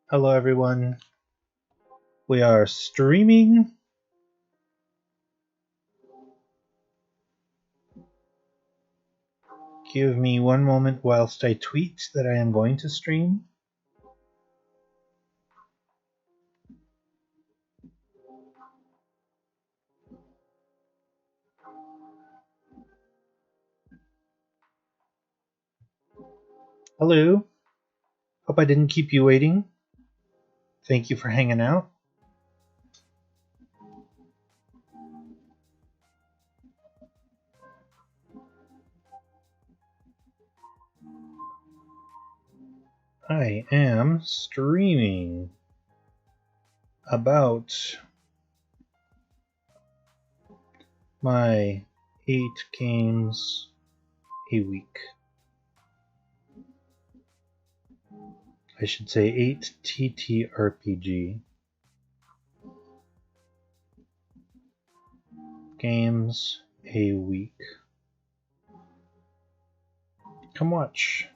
Hello everyone. We are streaming. Give me one moment whilst I tweet that I am going to stream. Hello. Hope I didn't keep you waiting. Thank you for hanging out. I am streaming about my 8 games a week. I should say 8 TTRPG games a week. Come watch.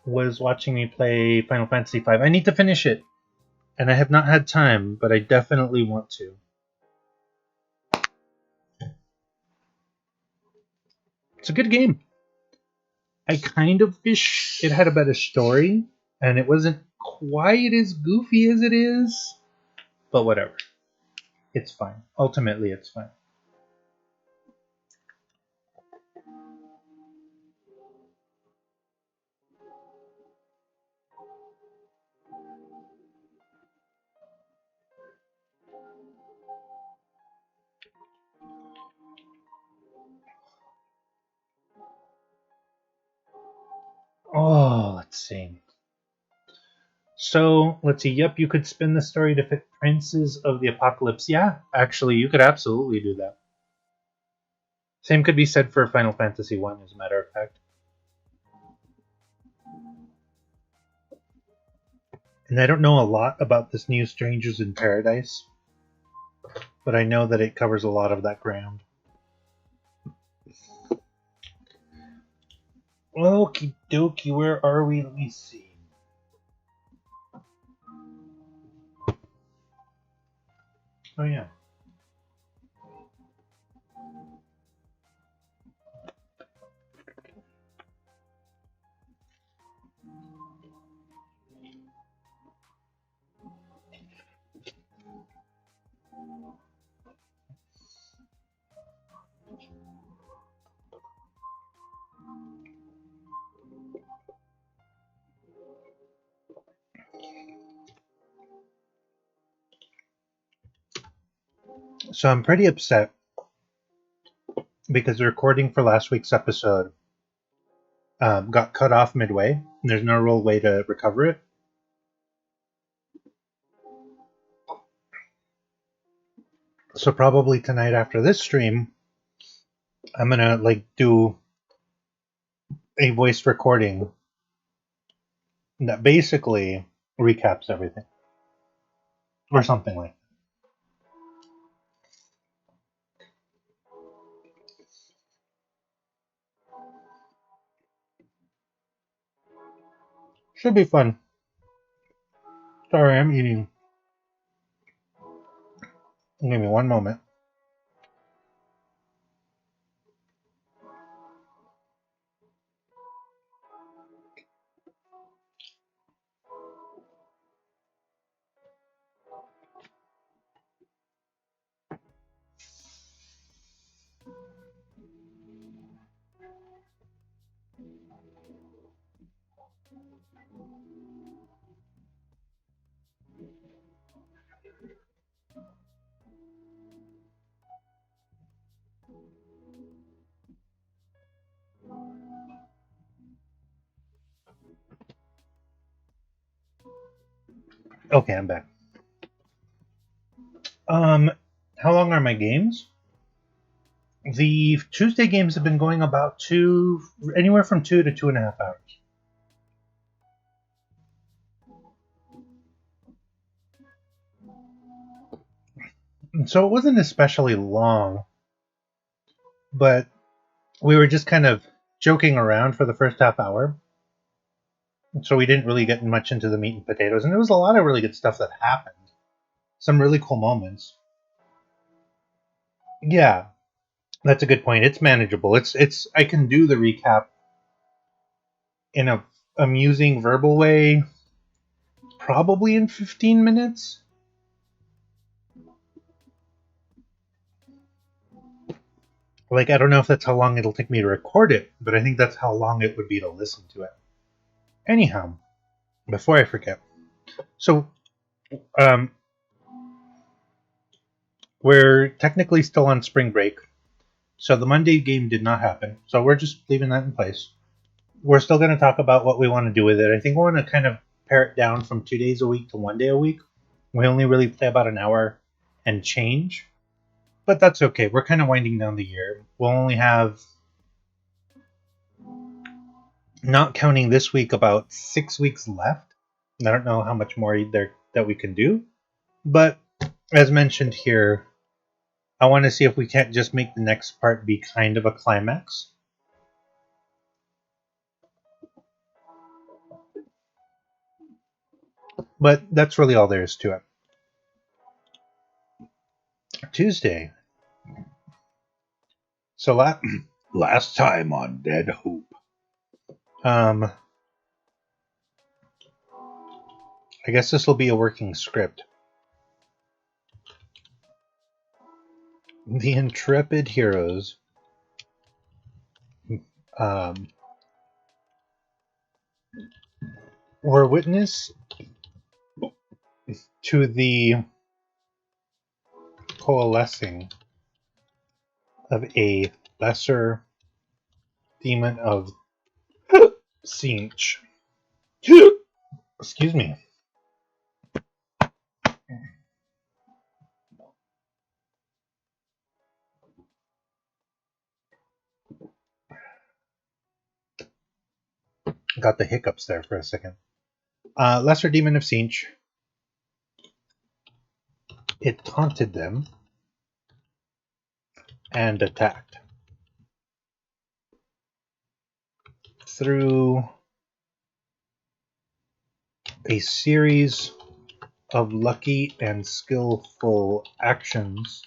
Was watching me play Final Fantasy V. I need to finish it, and I have not had time, but I definitely want to. It's a good game. I kind of wish it had a better story, and it wasn't quite as goofy as it is, but whatever. It's fine. Ultimately, it's fine. Oh, let's see. So, let's see. Yep, you could spin the story to fit Princes of the Apocalypse. Yeah, actually, you could absolutely do that. Same could be said for Final Fantasy I, as a matter of fact. And I don't know a lot about this new Strangers in Paradise, but I know that it covers a lot of that ground. Okie dokie, where are we? Let me see. Oh, yeah. So I'm pretty upset because the recording for last week's episode got cut off midway, and there's no real way to recover it. So probably tonight after this stream, I'm gonna do a voice recording that basically recaps everything, or something like that. Should be fun. Sorry, I'm eating. Give me one moment. Okay, I'm back. How long are my games? The Tuesday games have been going about anywhere from 2 to 2.5 hours. So it wasn't especially long, but we were just kind of joking around for the first half hour. So we didn't really get much into the meat and potatoes, and there was a lot of really good stuff that happened. Some really cool moments. Yeah, that's a good point. It's manageable. It's I can do the recap in a amusing verbal way probably in 15 minutes. Like, I don't know if that's how long it'll take me to record it, but I think that's how long it would be to listen to it. Anyhow, before I forget, so um, we're technically still on spring break, so the Monday game did not happen, so we're just leaving that in place. We're still going to talk about what we want to do with it. I think we want to kind of pare it down from 2 days a week to 1 day a week. We only really play about an hour and change, but that's okay. We're kind of winding down the year. We'll only have, not counting this week, about 6 weeks left. I don't know how much more there that we can do, but as mentioned here, I want to see if we can't just make the next part be kind of a climax. But that's really all there is to it. Tuesday. So last time on Dead Hope. I guess this will be a working script. The intrepid heroes were witness to the coalescing of a lesser demon of Sinch. Excuse me. Got the hiccups there for a second. Lesser demon of Sinch. It taunted them and attacked. Through a series of lucky and skillful actions,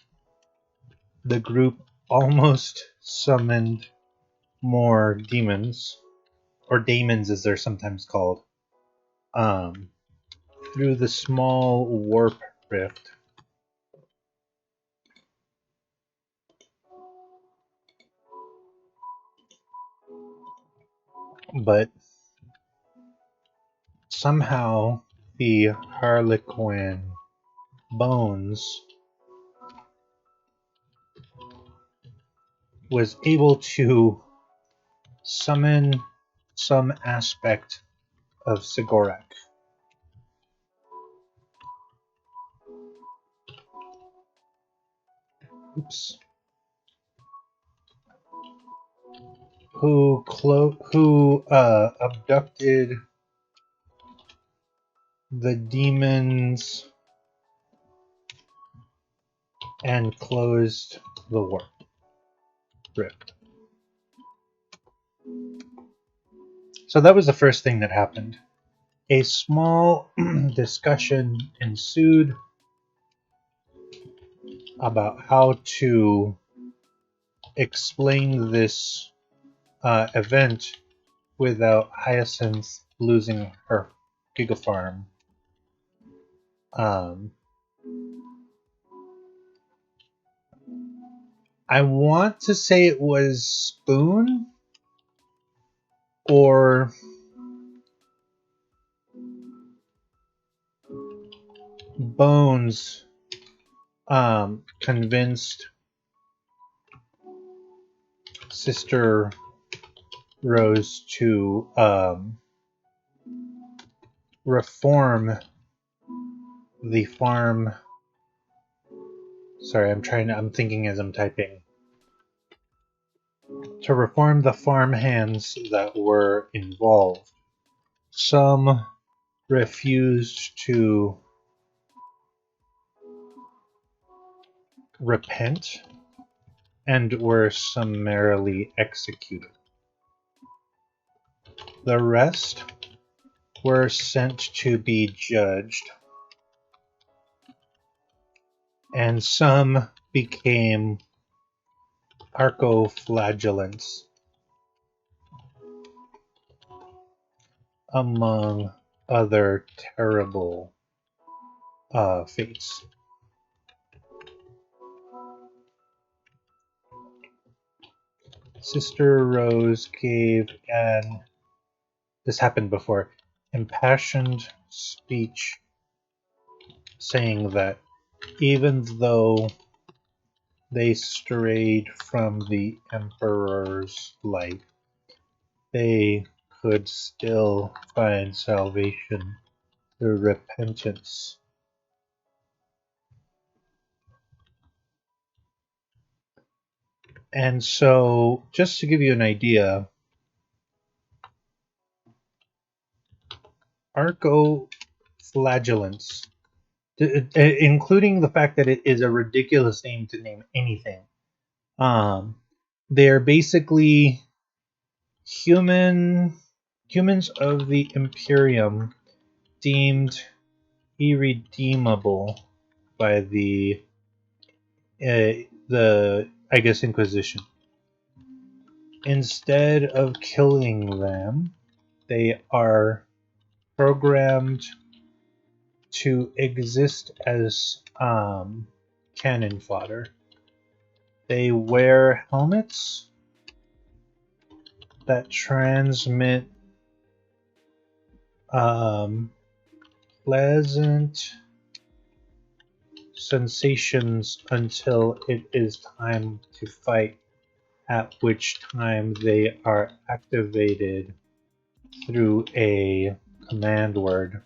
the group almost summoned more demons, or daemons as they're sometimes called, through the small warp rift. But somehow the Harlequin Bones was able to summon some aspect of Sigorak. Oops. Who abducted the demons and closed the warp rift. So that was the first thing that happened. A small discussion ensued about how to explain this event without Hyacinth losing her gigafarm. I want to say it was Spoon or Bones convinced Sister Rose to reform the farm. Sorry, I'm thinking as I'm typing. To reform the farm hands that were involved. Some refused to repent and were summarily executed. The rest were sent to be judged, and some became archoflagellants, among other terrible fates. Sister Rose gave this happened before, impassioned speech saying that even though they strayed from the Emperor's life, they could still find salvation through repentance. And so, just to give you an idea, archoflagellants, including the fact that it is a ridiculous name to name anything, they're basically humans of the Imperium deemed irredeemable by the I guess Inquisition. Instead of killing them, they are programmed to exist as cannon fodder. They wear helmets that transmit pleasant sensations until it is time to fight, at which time they are activated through a command word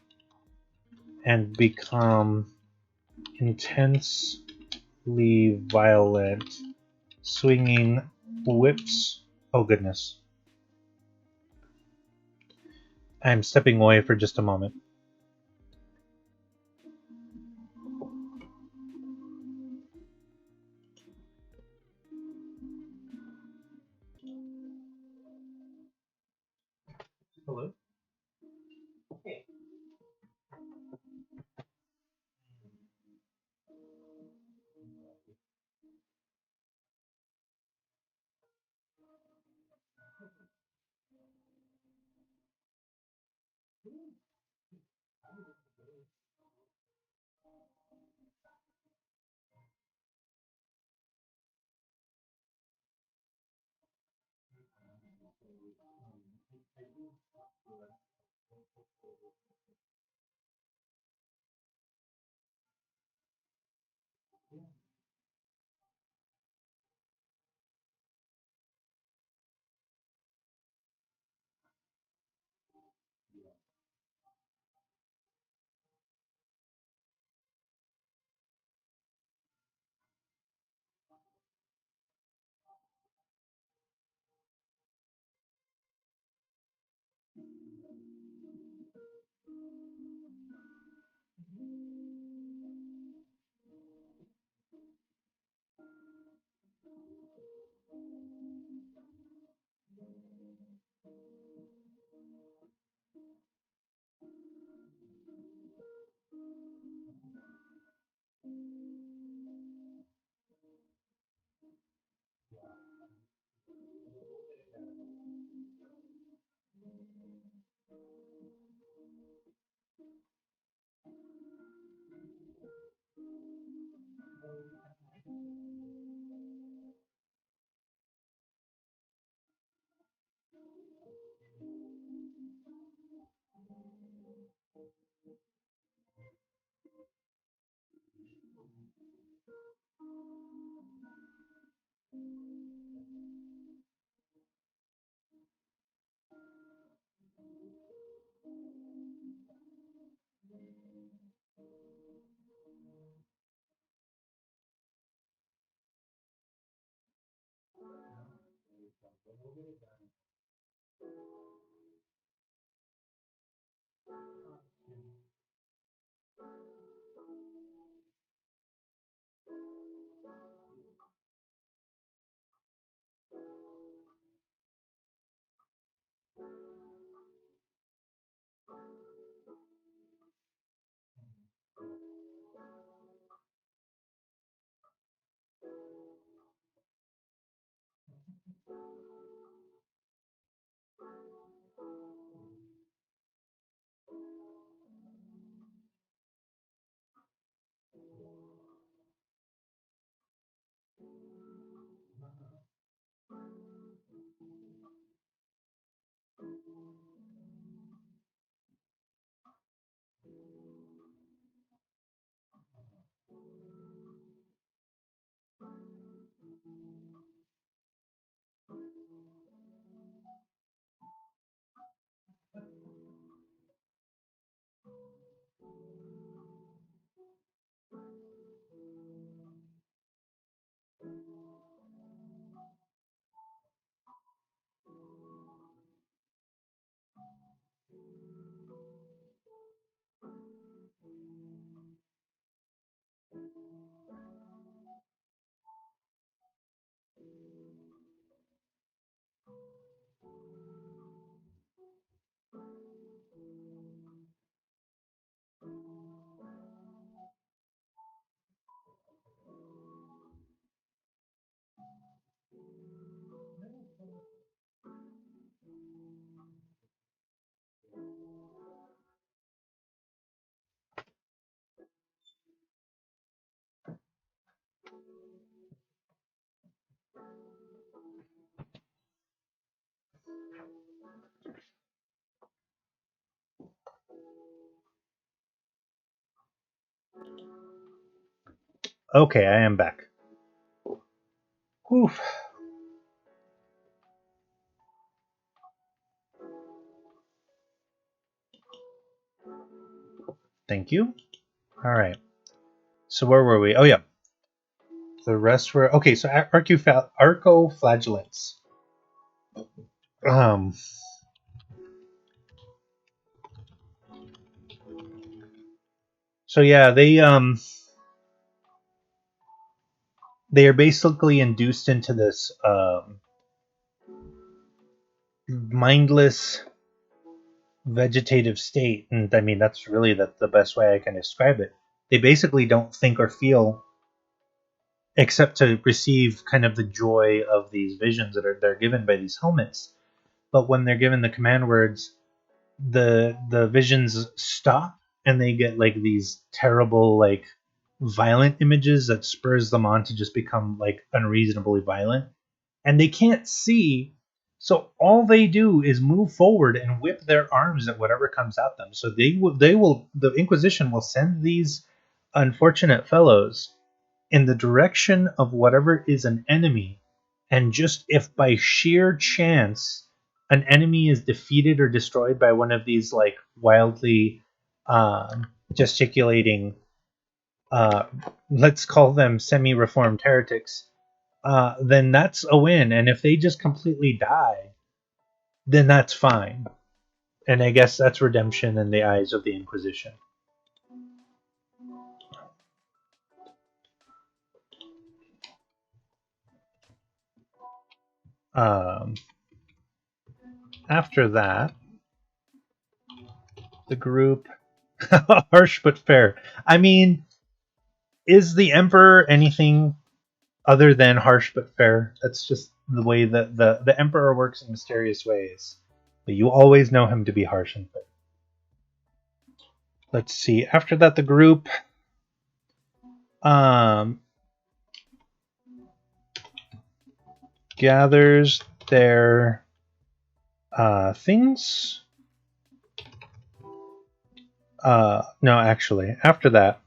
and become intensely violent, swinging whips. Oh goodness. I'm stepping away for just a moment. Hello? Okay. Okay, I am back. Whew. Thank you. All right. So where were we? Oh yeah. The rest were okay. So arcoflagellants. Um. So yeah, they are basically induced into this mindless vegetative state, and I mean that's really the best way I can describe it. They basically don't think or feel except to receive kind of the joy of these visions that they're given by these helmets. But when they're given the command words, the visions stop and they get like these terrible like violent images that spurs them on to just become like unreasonably violent, and they can't see, so all they do is move forward and whip their arms at whatever comes at them. So they will the Inquisition will send these unfortunate fellows in the direction of whatever is an enemy, and just if by sheer chance an enemy is defeated or destroyed by one of these like wildly gesticulating, uh, let's call them semi-reformed heretics, then that's a win. And if they just completely die, then that's fine. And I guess that's redemption in the eyes of the Inquisition. Um, After that, the group, harsh but fair. I mean, is the Emperor anything other than harsh but fair? That's just the way that the Emperor works in mysterious ways. But you always know him to be harsh and fair. Let's see. After that, the group um, gathers their things. No, actually, after that,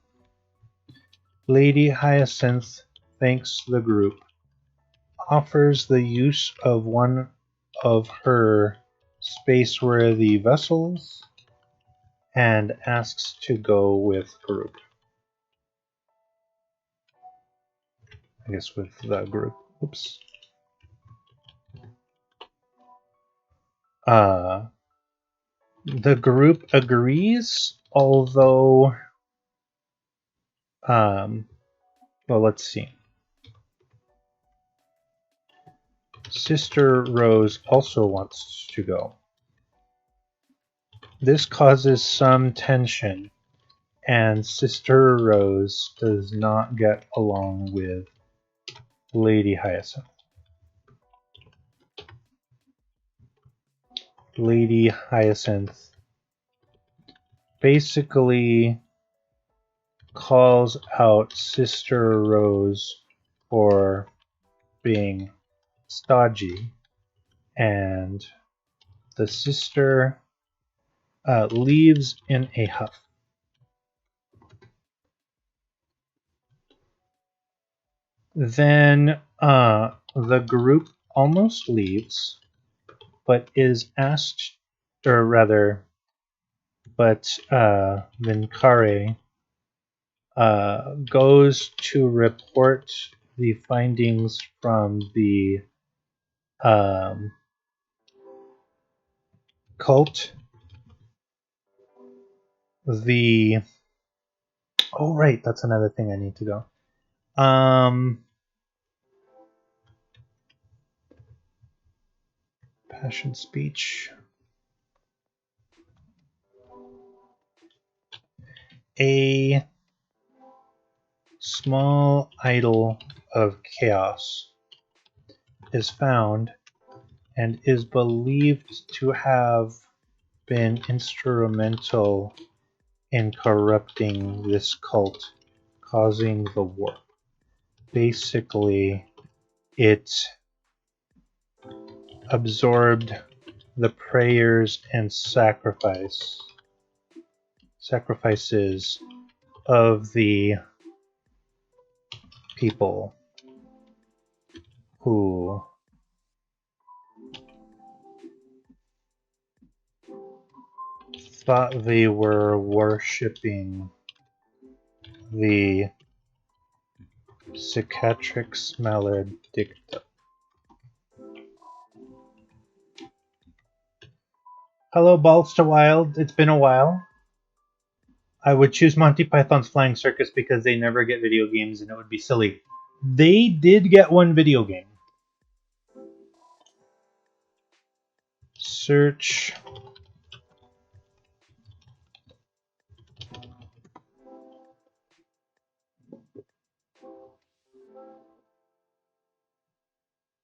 Lady Hyacinth thanks the group, offers the use of one of her space-worthy vessels, and asks to go with group. I guess with the group. Oops. The group agrees, although, well, let's see. Sister Rose also wants to go. This causes some tension, and Sister Rose does not get along with Lady Hyacinth. Lady Hyacinth basically calls out Sister Rose for being stodgy, and the sister leaves in a huff. Then the group almost leaves, but is asked, or rather, but Vincare goes to report the findings from the um, cult the... Oh, right, that's another thing I need to go. Passion speech. A small idol of chaos is found and is believed to have been instrumental in corrupting this cult, causing the war. Basically, it absorbed the prayers and sacrifices of the people who thought they were worshipping the Cicatrix maledicta. Hello, Balls to Wild. It's been a while. I would choose Monty Python's Flying Circus because they never get video games and it would be silly. They did get one video game. Search.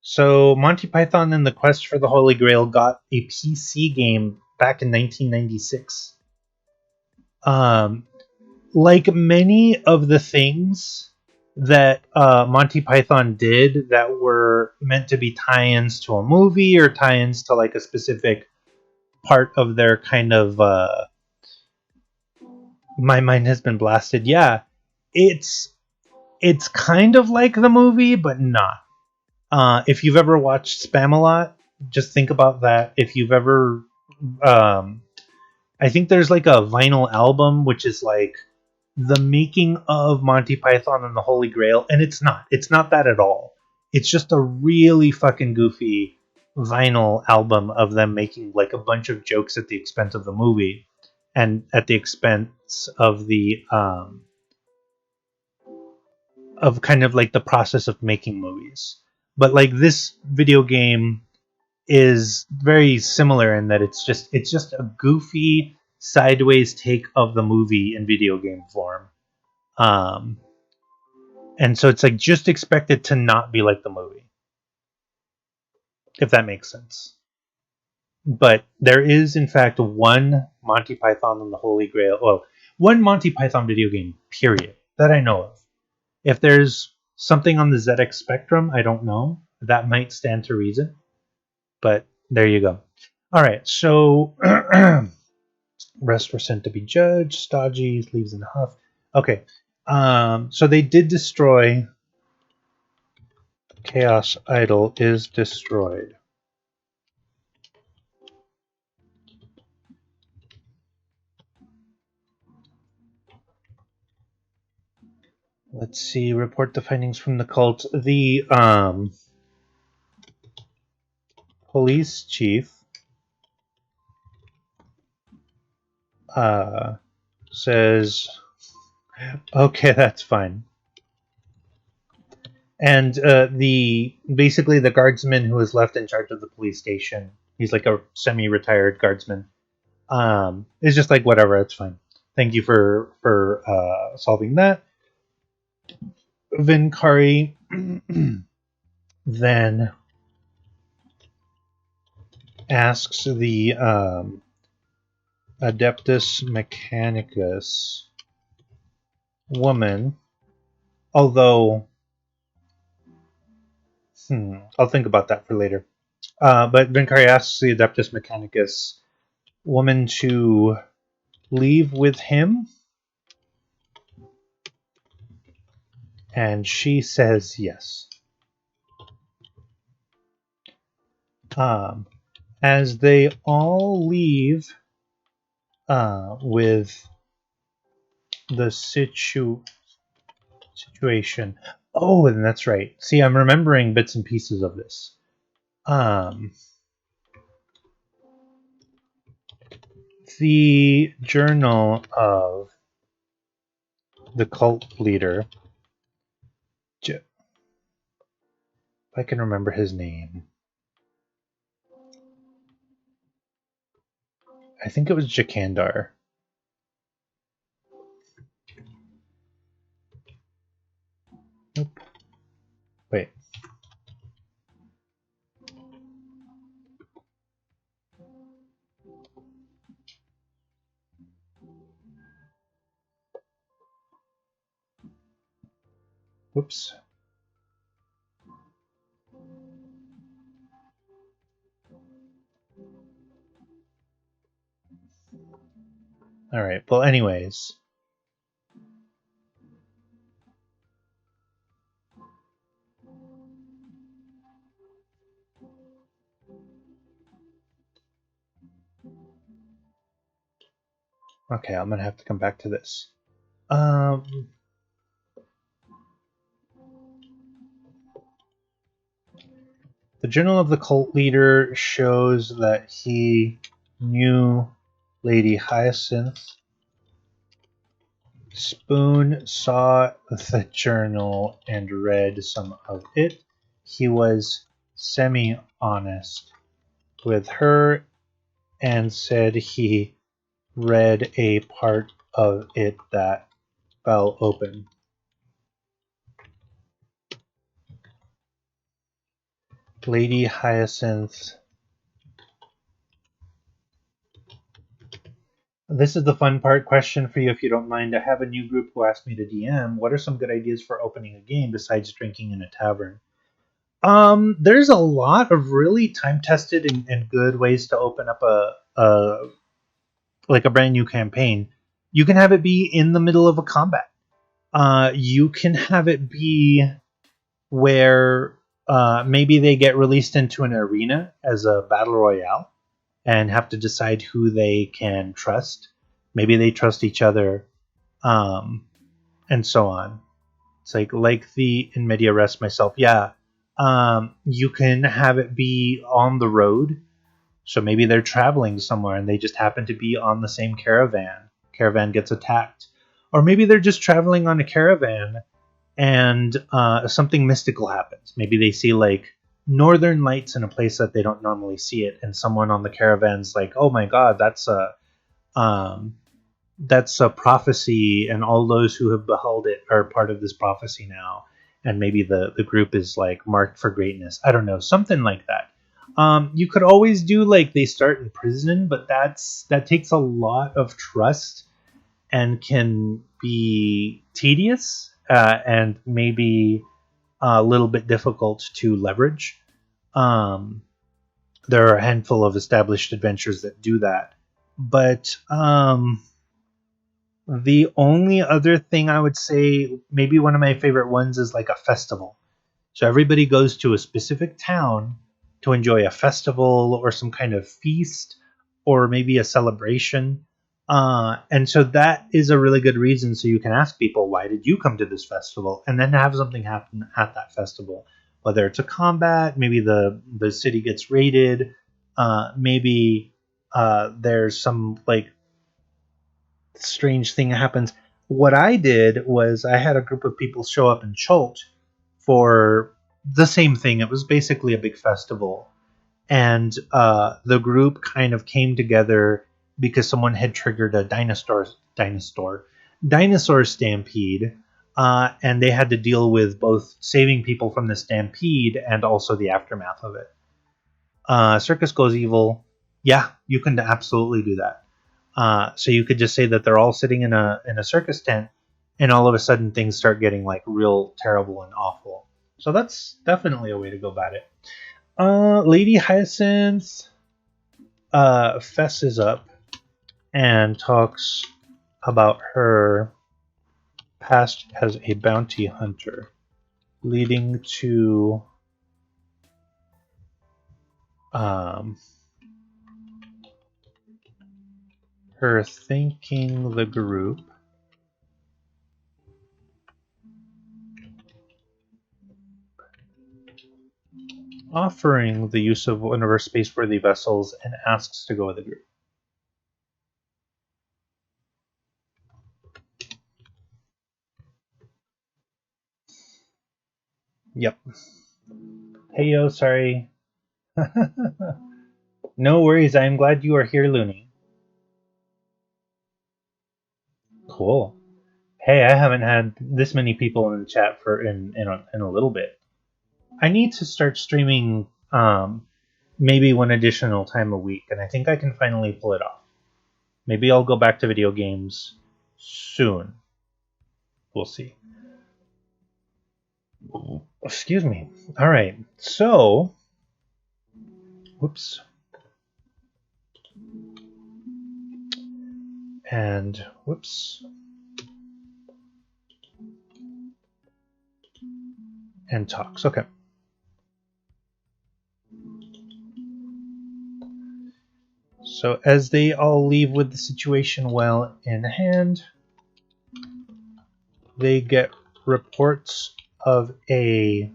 So Monty Python and the Quest for the Holy Grail got a PC game back in 1996. Like many of the things that Monty Python did that were meant to be tie-ins to a movie or tie-ins to like a specific part of their kind of my mind has been blasted. Yeah, it's kind of like the movie, but not. If you've ever watched Spamalot, just think about that. If you've ever, I think there's like a vinyl album which is like the making of Monty Python and the Holy Grail, and it's not that at all. It's just a really fucking goofy vinyl album of them making like a bunch of jokes at the expense of the movie and at the expense of the of kind of like the process of making movies. But like this video game is very similar in that it's just a goofy sideways take of the movie in video game form. And so it's like just expect it to not be like the movie, if that makes sense. But there is in fact one Monty Python and the Holy Grail, well, one Monty Python video game, period, that I know of. If there's something on the ZX Spectrum, I don't know. That might stand to reason. But there you go. All right, so rest were sent to be judged. Stodgy leaves in a huff. Okay, so they did destroy. Chaos Idol is destroyed. Let's see. Report the findings from the cult. The police chief says, "Okay, that's fine." And basically the guardsman who is left in charge of the police station, he's like a semi-retired guardsman, is just like, whatever, it's fine. Thank you for solving that. Vincari then asks the Adeptus Mechanicus woman, although I'll think about that for later. But Vincari asks the Adeptus Mechanicus woman to leave with him, and she says yes. As they all leave with the situation. Oh, and that's right. See, I'm remembering bits and pieces of this. The journal of the cult leader, if I can remember his name, I think it was Jakandar. Nope. Wait. Whoops. Alright, well, anyways. Okay, I'm gonna have to come back to this. The journal of the cult leader shows that he knew Lady Hyacinth. Spoon saw the journal and read some of it. He was semi-honest with her and said he read a part of it that fell open. Lady Hyacinth. This is the fun part. Question for you, if you don't mind. I have a new group who asked me to DM. What are some good ideas for opening a game besides drinking in a tavern? There's a lot of really time-tested and good ways to open up a like a brand new campaign. You can have it be in the middle of a combat. You can have it be where maybe they get released into an arena as a battle royale and have to decide who they can trust. Maybe they trust each other, and so on. It's like the in media res myself. Yeah, you can have it be on the road. So maybe they're traveling somewhere and they just happen to be on the same caravan. Caravan gets attacked, or maybe they're just traveling on a caravan and something mystical happens. Maybe they see like northern lights in a place that they don't normally see it, and someone on the caravan's like, "Oh my God, um, that's a prophecy, and all those who have beheld it are part of this prophecy now." And maybe the group is like marked for greatness. I don't know, something like that. You could always do like they start in prison, but that takes a lot of trust and can be tedious and maybe a little bit difficult to leverage. Um, there are a handful of established adventures that do that, but the only other thing I would say, maybe one of my favorite ones, is like a festival. So everybody goes to a specific town to enjoy a festival or some kind of feast or maybe a celebration. And so that is a really good reason. So you can ask people, why did you come to this festival? And then have something happen at that festival, whether it's a combat, maybe the city gets raided, maybe there's some like strange thing happens. What I did was I had a group of people show up in Chult for the same thing. It was basically a big festival, and the group kind of came together because someone had triggered a dinosaur stampede, and they had to deal with both saving people from the stampede and also the aftermath of it. Circus goes evil. Yeah, you can absolutely do that. So you could just say that they're all sitting in a circus tent, and all of a sudden things start getting like real terrible and awful. So that's definitely a way to go about it. Lady Hyacinth fesses up and talks about her past as a bounty hunter, leading to her thanking the group offering the use of one of her space-worthy vessels and asks to go with the group. Yep. Hey yo, sorry. No worries, I'm glad you are here, Looney. Cool. Hey, I haven't had this many people in the chat for in a little bit. I need to start streaming maybe one additional time a week, and I think I can finally pull it off. Maybe I'll go back to video games soon. We'll see. Excuse me. All right. So, whoops. And whoops. And talks. Okay. So as they all leave with the situation well in hand, they get reports of a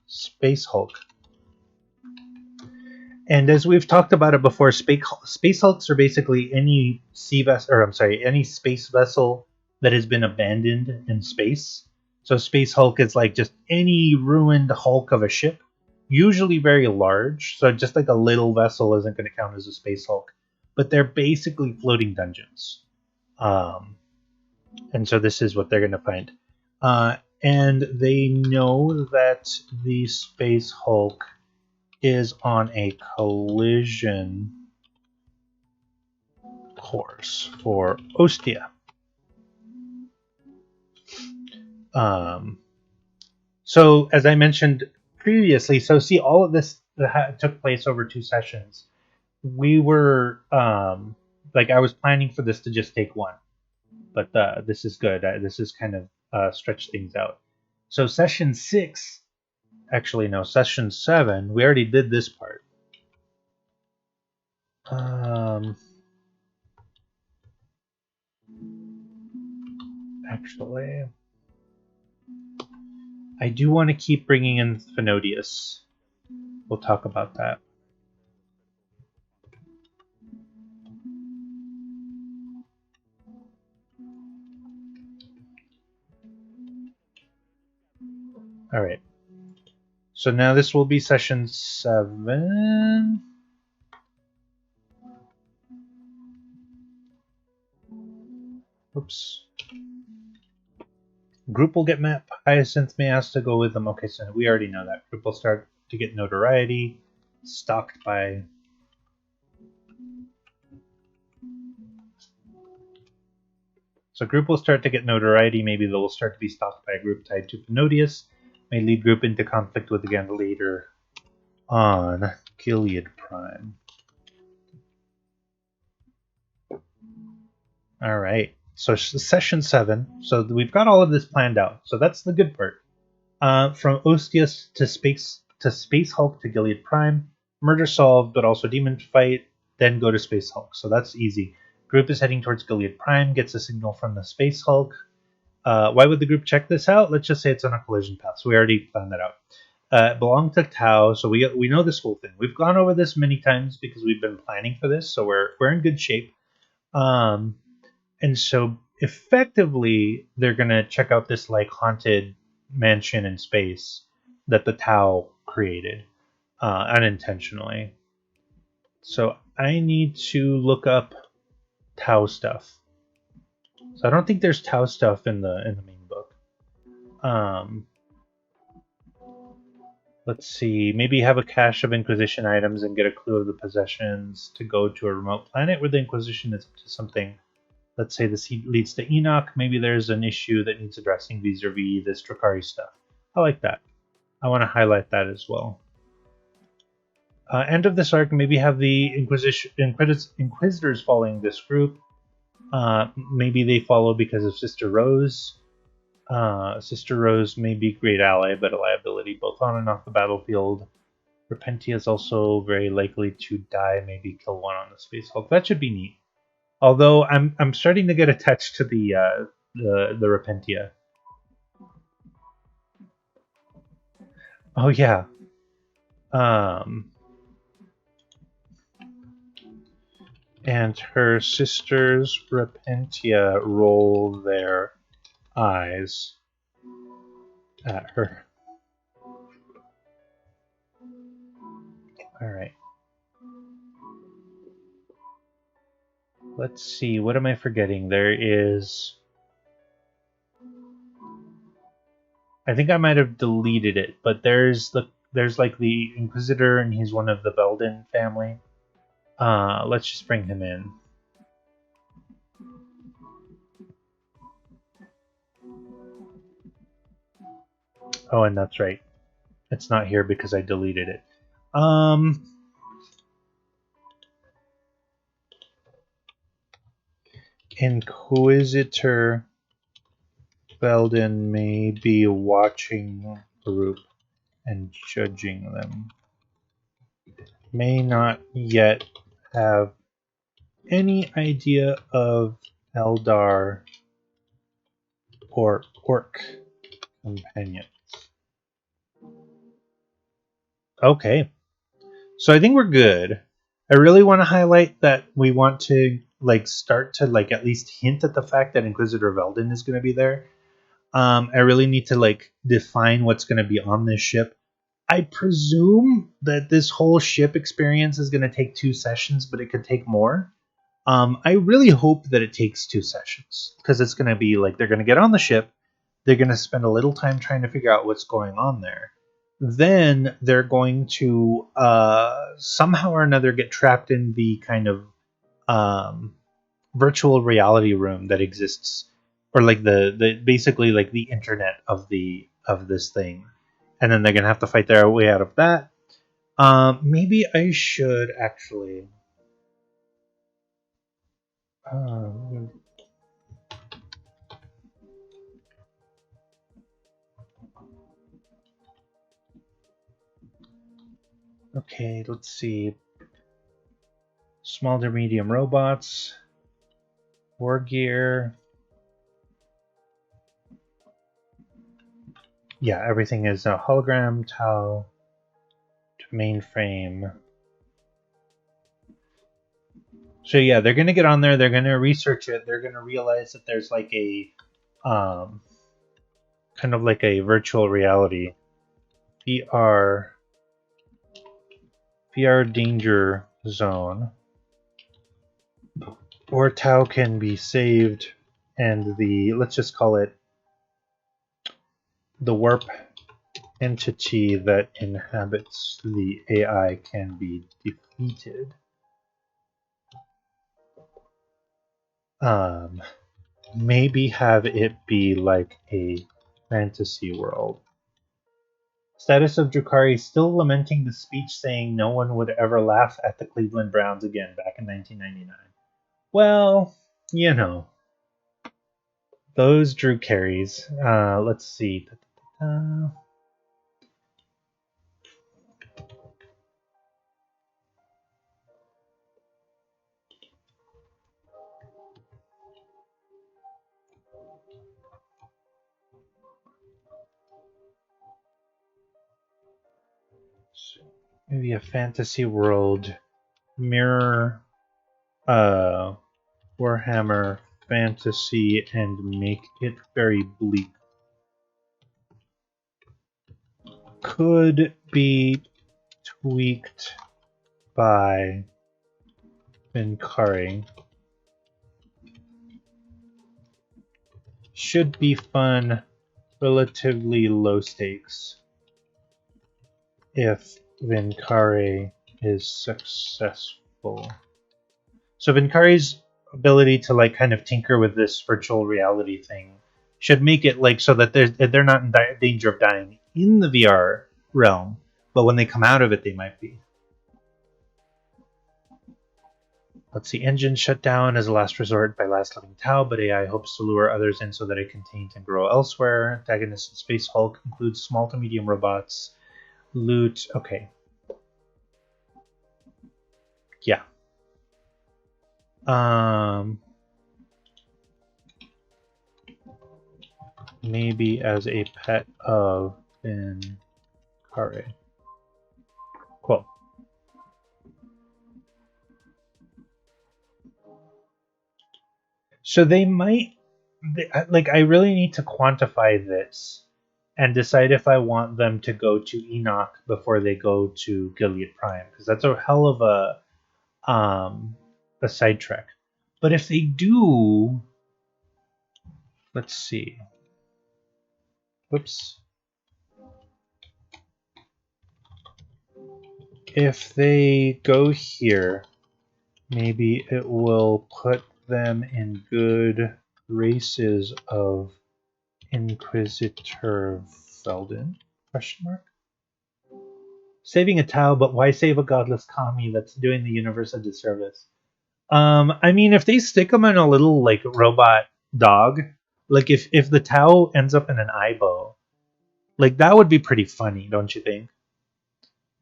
space Hulk. And as we've talked about it before, space Hulks are basically any any space vessel that has been abandoned in space. So Space Hulk is like just any ruined hulk of a ship, usually very large. So just like a little vessel isn't going to count as a Space Hulk, but they're basically floating dungeons. And so this is what they're going to find. And they know that the Space Hulk is on a collision course for Ostia. So as I mentioned previously, so see all of this took place over 2 sessions. We were like I was planning for this to just take one, but this is good. This is kind of stretch things out. So session 6, actually no, session 7. We already did this part. Actually, I do want to keep bringing in Phenodius. We'll talk about that. All right. So now this will be session 7. Oops. Group will get map. Hyacinth may ask to go with them. Okay, so we already know that. Group will start to get notoriety. Stalked by... So group will start to get notoriety. Maybe they'll start to be stalked by a group tied to Phenodius. May lead group into conflict with again later on Gilead Prime. All right. So session 7. So we've got all of this planned out. So that's the good part. From Ostius to Space Hulk to Gilead Prime. Murder solved, but also demon fight. Then go to Space Hulk. So that's easy. Group is heading towards Gilead Prime. Gets a signal from the Space Hulk. Why would the group check this out? Let's just say it's on a collision path. So we already planned that out. It belonged to Tau, so we know this whole thing. We've gone over this many times because we've been planning for this, so we're in good shape. And so effectively, they're gonna check out this like haunted mansion in space that the Tau created unintentionally. So I need to look up Tau stuff. So I don't think there's Tau stuff in the main book. Let's see. Maybe have a cache of Inquisition items and get a clue of the possessions to go to a remote planet where the Inquisition is up to something. Let's say this leads to Enoch. Maybe there's an issue that needs addressing vis-a-vis this Drakari stuff. I like that. I want to highlight that as well. End of this arc, maybe have the Inquisitors following this group. Maybe they follow because of Sister Rose. Sister Rose may be a great ally, but a liability both on and off the battlefield. Repentia is also very likely to die, maybe kill one on the Space Hulk. That should be neat. Although I'm starting to get attached to the Repentia. Oh yeah. And her sisters Repentia roll their eyes at her. All right. Let's see. What am I forgetting? There is. I think I might have deleted it, but there's like the Inquisitor, and he's one of the Belden family. Let's just bring him in. Oh, and that's right. It's not here because I deleted it. Inquisitor Belden may be watching group and judging them. May not yet have any idea of Eldar or Orc companions. Okay. So I think we're good. I really want to highlight that we want to start to at least hint at the fact that Inquisitor Veldin is going to be there. I really need to define what's going to be on this ship. I presume that this whole ship experience is going to take 2 sessions, but it could take more. I really hope that it takes 2 sessions because it's going to be they're going to get on the ship, they're going to spend a little time trying to figure out what's going on there. Then they're going to somehow or another get trapped in the kind of virtual reality room that exists, or the basically the internet of this thing, and then they're gonna have to fight their way out of that. Maybe I should actually. Okay, let's see. Small to medium robots, war gear. Yeah, everything is a hologram, Tau to mainframe. So yeah, they're gonna get on there. They're gonna research it. They're gonna realize that there's a, kind of like a virtual reality, VR danger zone, or Tau can be saved, and let's just call it the warp entity that inhabits the AI can be defeated. Maybe have it be like a fantasy world. Status of Drukari still lamenting the speech saying no one would ever laugh at the Cleveland Browns again back in 1999. Well, those Drew carries. Let's see. Maybe a fantasy world mirror Warhammer fantasy and make it very bleak. Could be tweaked by Vincari. Should be fun, relatively low stakes if Vincari is successful. So Vincari's ability to kind of tinker with this virtual reality thing should make it so that they're not in danger of dying in the VR realm, but when they come out of it, they might be. Let's see. Engine shut down as a last resort by last living Tau, but AI hopes to lure others in so that it can taint and grow elsewhere. Antagonist in Space Hulk includes small to medium robots. Loot. Okay. Yeah. Maybe as a pet of Vincari. Cool. So they might, I really need to quantify this. and decide if I want them to go to Enoch before they go to Gilead Prime, because that's a hell of a side trek. But if they do, let's see. Whoops. If they go here, maybe it will put them in good graces of Inquisitor Felden? Question mark. Saving a Tau, but why save a godless commie that's doing the universe a disservice? I mean, if they stick them in a little like robot dog, like if the Tau ends up in an eyebow, like that would be pretty funny, don't you think?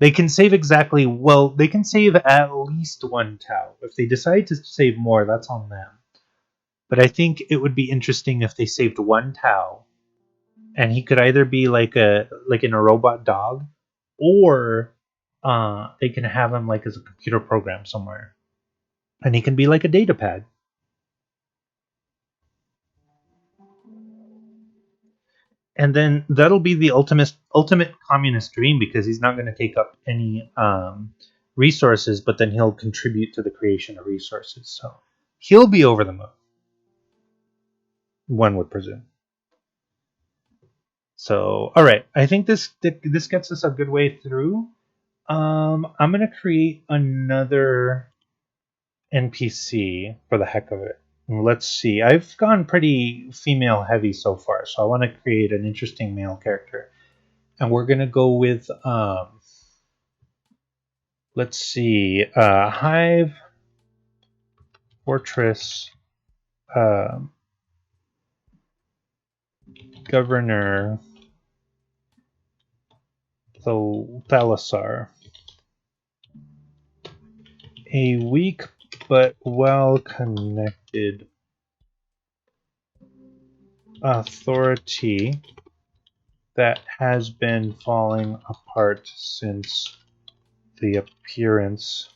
They can save they can save at least one Tau. If they decide to save more, that's on them. But I think it would be interesting if they saved one Tau, and he could either be like in a robot dog, or they can have him like as a computer program somewhere, and he can be like a data pad. And then that'll be the ultimate communist dream, because he's not going to take up any resources, but then he'll contribute to the creation of resources. So he'll be over the moon, one would presume. So, all right, I think this gets us a good way through. I'm gonna create another NPC for the heck of it. Let's see. I've gone pretty female heavy so far, so I want to create an interesting male character, and we're gonna go with let's see, Hive Fortress Governor Thalasar. A weak but well-connected authority that has been falling apart since the appearance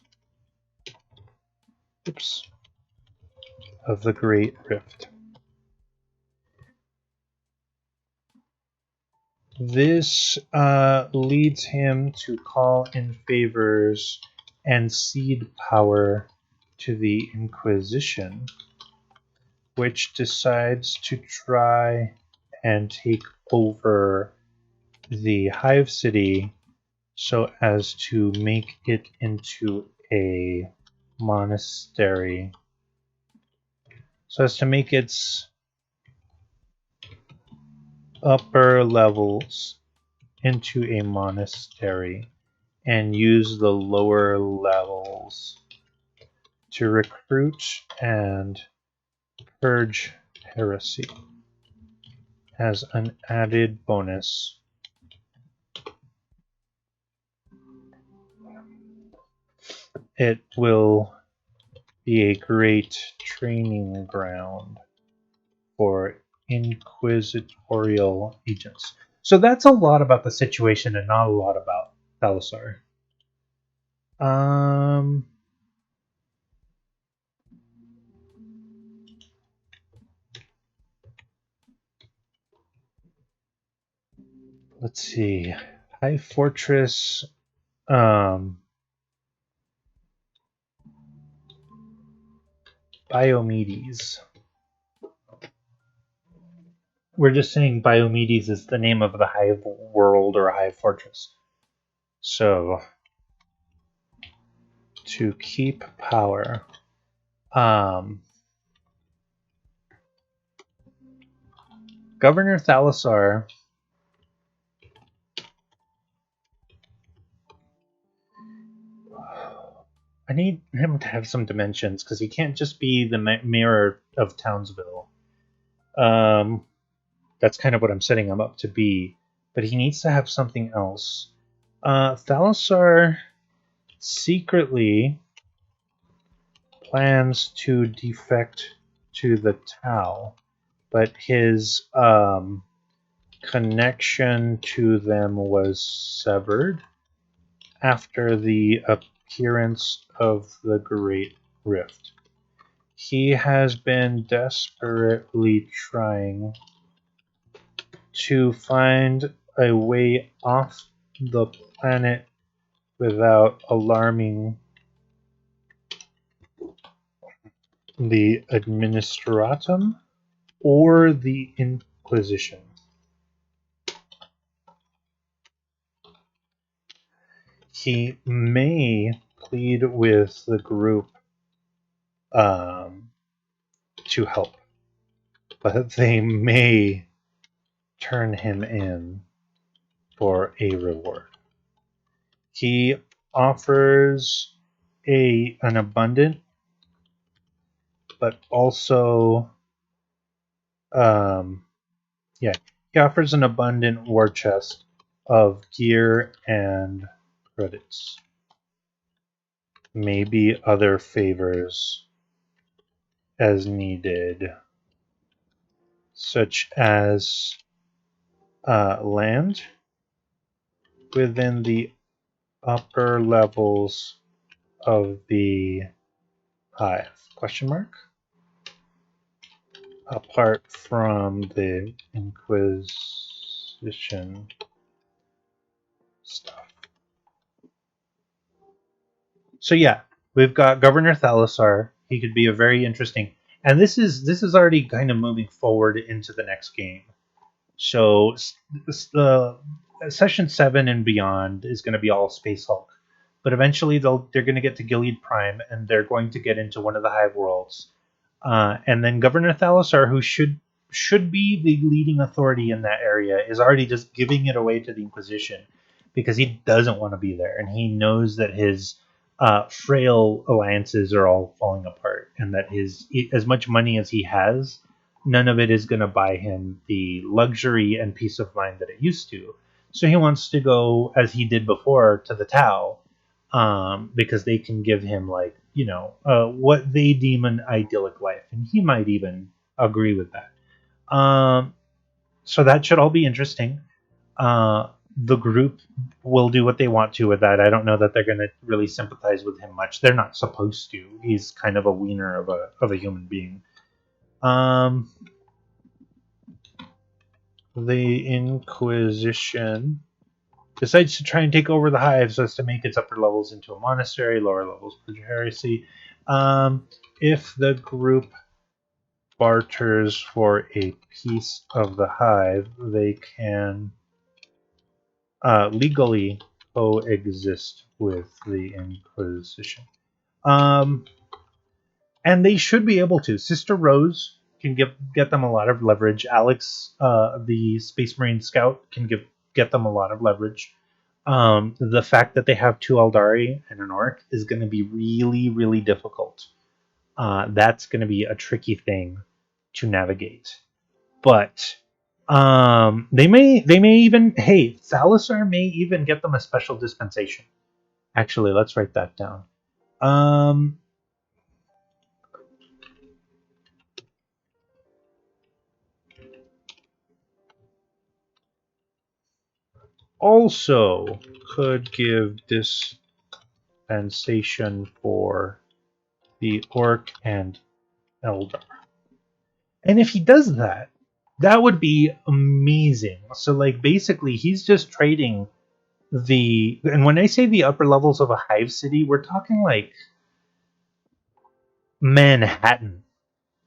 of the Great Rift. This leads him to call in favors and cede power to the Inquisition, which decides to try and take over the Hive City so as to make it into a monastery. So as to make its upper levels into a monastery and use the lower levels to recruit and purge heresy as an added bonus. It will be a great training ground for inquisitorial agents. So that's a lot about the situation and not a lot about Thalasar. Let's see. High Fortress. Biomedes. We're just saying Biomedes is the name of the Hive world or Hive Fortress. So, to keep power, Governor Thalasar I need him to have some dimensions, because he can't just be the mayor of Townsville. That's kind of what I'm setting him up to be, but he needs to have something else. Thalasar secretly plans to defect to the Tau, but his connection to them was severed after the appearance of the Great Rift. He has been desperately trying to find a way off the planet without alarming the Administratum or the Inquisition. He may plead with the group to help, but they may turn him in for a reward. He offers an abundant, but also, he offers an abundant war chest of gear and credits. Maybe other favors as needed, such as land within the upper levels of the hive? Question mark. Apart from the Inquisition stuff. So yeah, we've got Governor Thalassar. He could be a very interesting, and this is already kind of moving forward into the next game. So the Session 7 and beyond is going to be all Space Hulk, but eventually they're going to get to Gilead Prime, and they're going to get into one of the Hive worlds, and then Governor Thalassar, who should be the leading authority in that area, is already just giving it away to the Inquisition because he doesn't want to be there, and he knows that his frail alliances are all falling apart, and that as much money as he has, none of it is going to buy him the luxury and peace of mind that it used to. So he wants to go, as he did before, to the Tau, because they can give him, like, what they deem an idyllic life, and he might even agree with that. So that should all be interesting. The group will do what they want to with that. I don't know that they're going to really sympathize with him much. They're not supposed to. He's kind of a wiener of a human being. The Inquisition decides to try and take over the hive so as to make its upper levels into a monastery, lower levels for heresy. If the group barters for a piece of the hive, they can legally coexist with the Inquisition. And they should be able to. Sister Rose can get them a lot of leverage. Alex, the Space Marine Scout, can get them a lot of leverage. The fact that they have 2 Eldari and an Orc is going to be really, really difficult. That's going to be a tricky thing to navigate. But they may even, hey, Thalassar may even get them a special dispensation. Actually, let's write that down. Also could give dispensation for the Orc and Eldar. And if he does that, that would be amazing. So, like, basically, he's just trading and when I say the upper levels of a hive city, we're talking like Manhattan.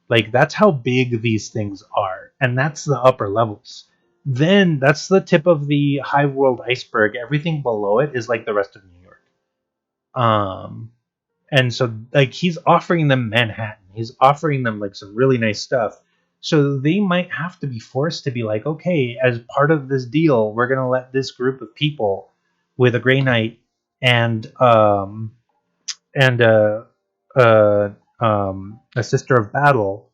Like, that's how big these things are, and that's the upper levels. Then that's the tip of the hive world iceberg. Everything below it is like the rest of New York. And so, like, he's offering them Manhattan. He's offering them, like, some really nice stuff. So they might have to be forced to be like, okay, as part of this deal, we're going to let this group of people with a Grey Knight and a Sister of Battle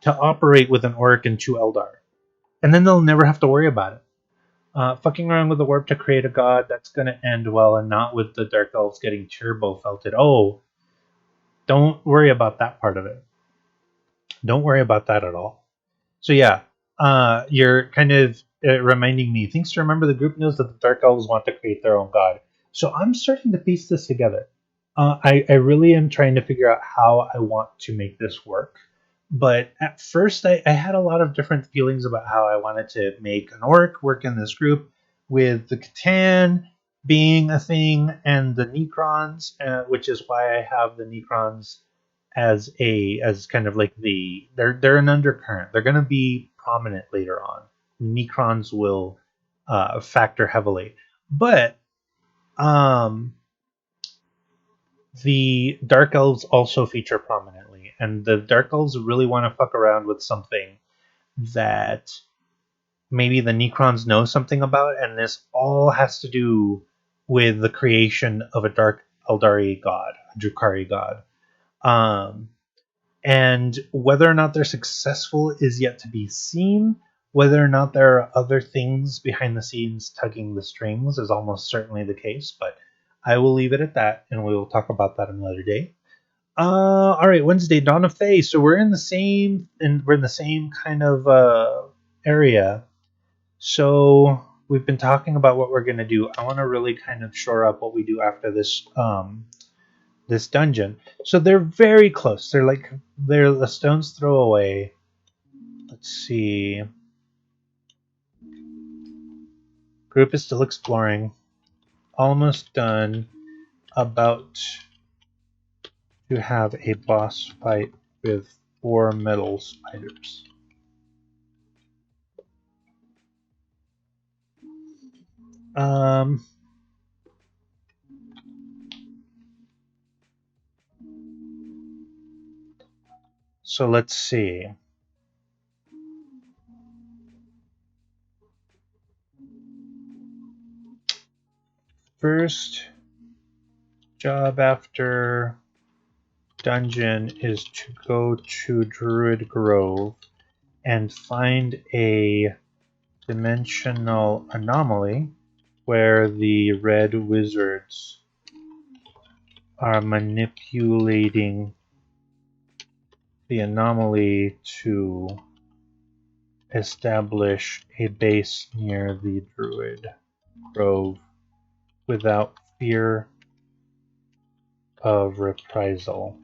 to operate with an Orc and 2 Eldar. And then they'll never have to worry about it. Fucking around with the warp to create a god, that's going to end well, and not with the Dark Elves getting turbo felted. Oh, don't worry about that part of it. Don't worry about that at all. So yeah, you're kind of reminding me. Things to remember: the group knows that the Dark Elves want to create their own god. So I'm starting to piece this together. I really am trying to figure out how I want to make this work. But at first, I had a lot of different feelings about how I wanted to make an orc work in this group, with the Catan being a thing and the Necrons, which is why I have the Necrons as kind of like they're an undercurrent. They're going to be prominent later on. Necrons will factor heavily, but um, the Dark Elves also feature prominently, and the Dark Elves really want to fuck around with something that maybe the Necrons know something about, and this all has to do with the creation of a Dark Eldari god, a Drukhari god. Um, and whether or not they're successful is yet to be seen. Whether or not there are other things behind the scenes tugging the strings is almost certainly the case, but I will leave it at that, and we will talk about that another day. All right, Wednesday, Dawn of Fae. So we're in the same, and we're in the same kind of area. So we've been talking about what we're gonna do. I want to really kind of shore up what we do after this dungeon. So they're very close. They're a stone's throw away. Let's see. Group is still exploring. Almost done. About to have a boss fight with 4 metal spiders. So let's see. First job after dungeon is to go to Druid Grove and find a dimensional anomaly where the red wizards are manipulating the anomaly to establish a base near the Druid Grove without fear of reprisal.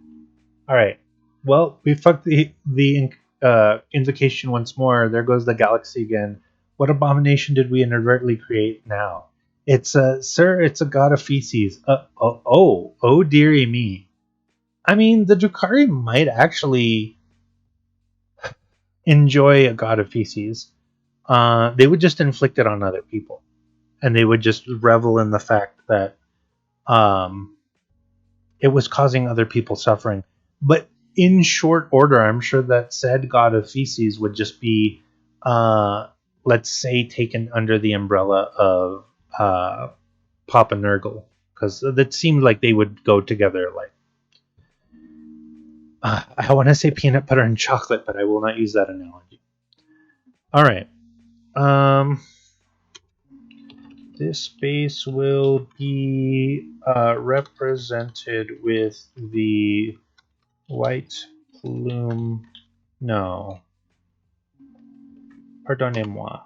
All right. Well, we fucked the invocation once more. There goes the galaxy again. What abomination did we inadvertently create now? It's sir. It's a god of feces. Oh, dearie me. I mean, the Drukhari might actually enjoy a god of feces. They would just inflict it on other people, and they would just revel in the fact that um, it was causing other people suffering. But in short order, I'm sure that said god of feces would just be, let's say, taken under the umbrella of Papa Nurgle, because that seemed like they would go together. Like, I want to say peanut butter and chocolate, but I will not use that analogy. All right. Um, this space will be represented with the white plume. No. Pardonnez-moi.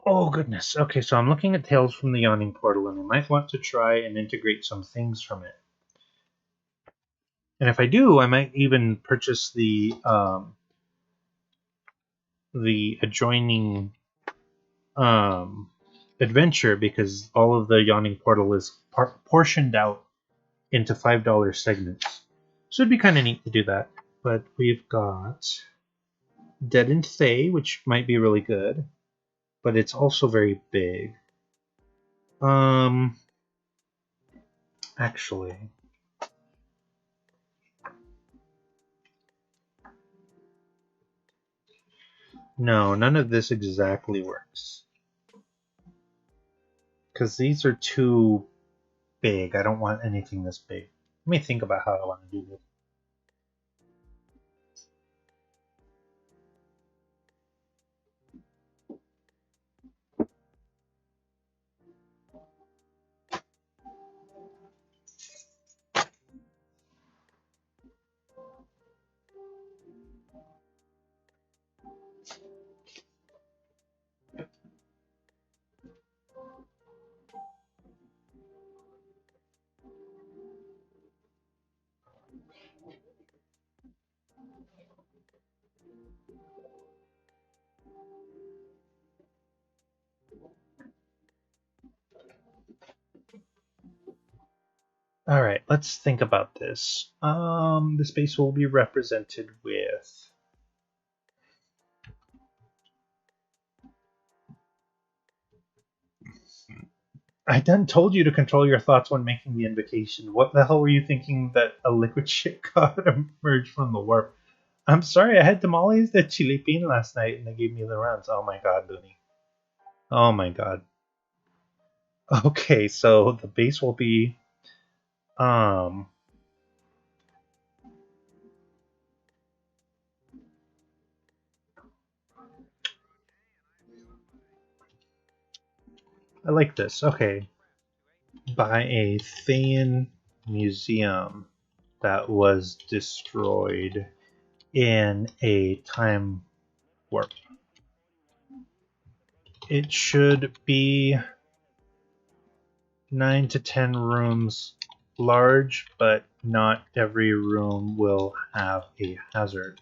Oh, goodness. Okay, so I'm looking at Tales from the Yawning Portal, and I might want to try and integrate some things from it. And if I do, I might even purchase the adjoining adventure, because all of the Yawning Portal is portioned out into $5 segments. So it'd be kind of neat to do that. But we've got Dead and Thay, which might be really good, but it's also very big. Actually, no, none of this exactly works. Because these are too big. I don't want anything this big. Let me think about how I want to do this. All right, let's think about this. The space will be represented with. I done told you to control your thoughts when making the invocation. What the hell were you thinking that a liquid shit god emerged from the warp? I'm sorry, I had tamales de chilipin last night and they gave me the runs. Oh my god, Looney. Oh my god. Okay, so the base will be um I like this. Okay. By a Thayan museum that was destroyed in a time warp. It should be 9 to 10 rooms large, but not every room will have a hazard.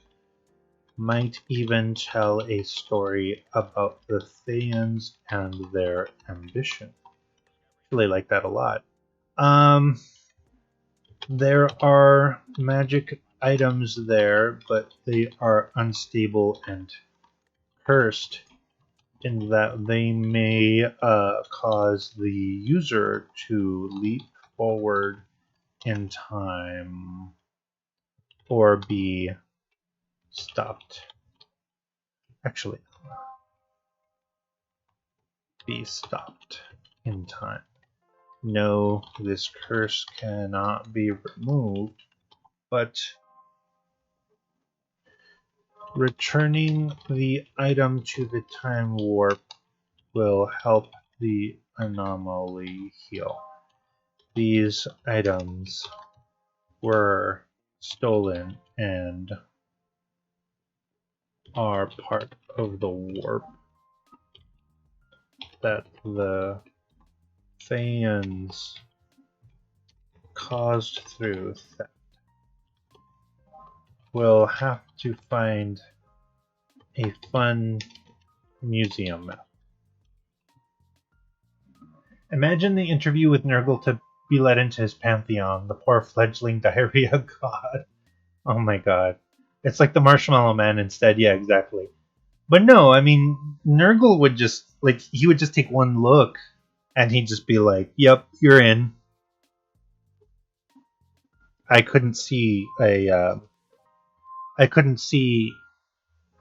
Might even tell a story about the Thayans and their ambition. Really like that a lot. There are magic items there, but they are unstable and cursed in that they may cause the user to leap forward in time or be stopped. Actually, be stopped in time. No, this curse cannot be removed, but returning the item to the time warp will help the anomaly heal. These items were stolen and are part of the warp that the Thayans caused through theft. We'll have to find a fun museum map. Imagine the interview with Nurgle to be let into his pantheon, the poor fledgling diarrhea god. Oh my god. It's like the Marshmallow Man instead, yeah, exactly. But no, I mean, Nurgle would just, like, he would just take one look and he'd just be like, yep, you're in. I couldn't see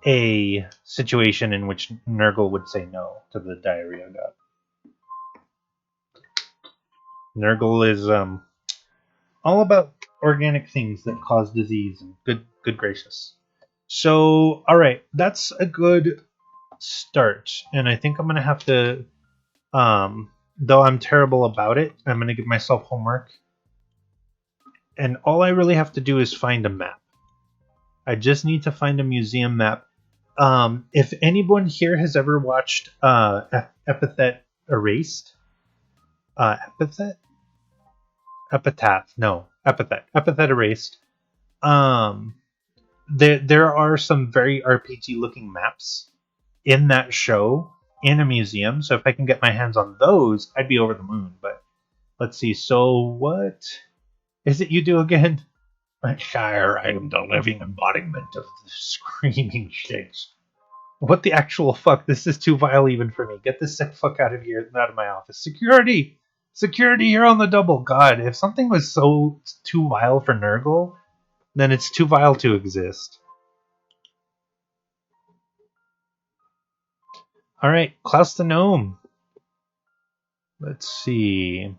a situation in which Nurgle would say no to the diarrhea god. Nurgle is all about organic things that cause disease and good gracious. So, all right, that's a good start, and I think I'm gonna have to, though I'm terrible about it, I'm gonna give myself homework, and all I really have to do is find a map. I just need to find a museum map. If anyone here has ever watched Epithet Erased, Epithet, Epitaph, no, Epithet Erased. Um, there are some very RPG looking maps in that show in a museum. So if I can get my hands on those, I'd be over the moon. But let's see. So what is it you do again? Sire, I am the living embodiment of the screaming shakes. What the actual fuck? This is too vile even for me. Get this sick fuck out of here and out of my office. Security! Security, you're on the double. God, if something was so too vile for Nurgle, then it's too vile to exist. Alright, Klaus the Gnome. Let's see.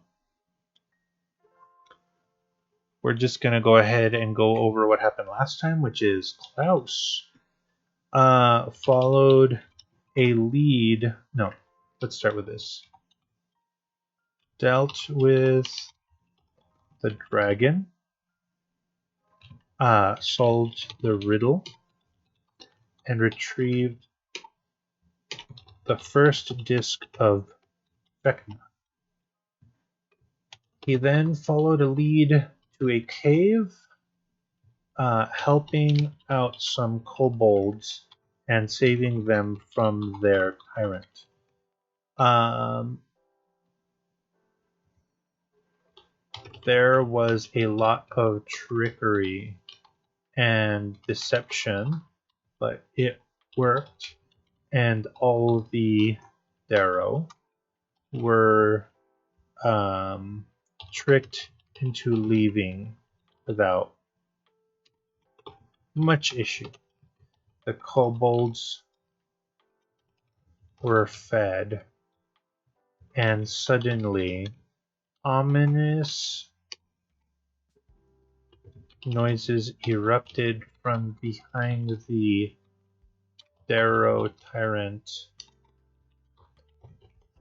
We're just going to go ahead and go over what happened last time, which is Klaus followed a lead. No, let's start with this. Dealt with the dragon. Solved the riddle. And retrieved the first disc of Vecna. He then followed a lead to a cave, helping out some kobolds and saving them from their tyrant. there was a lot of trickery and deception, but it worked, and all the Darrow were tricked into leaving without much issue. The kobolds were fed, and suddenly ominous noises erupted from behind the Darrow Tyrant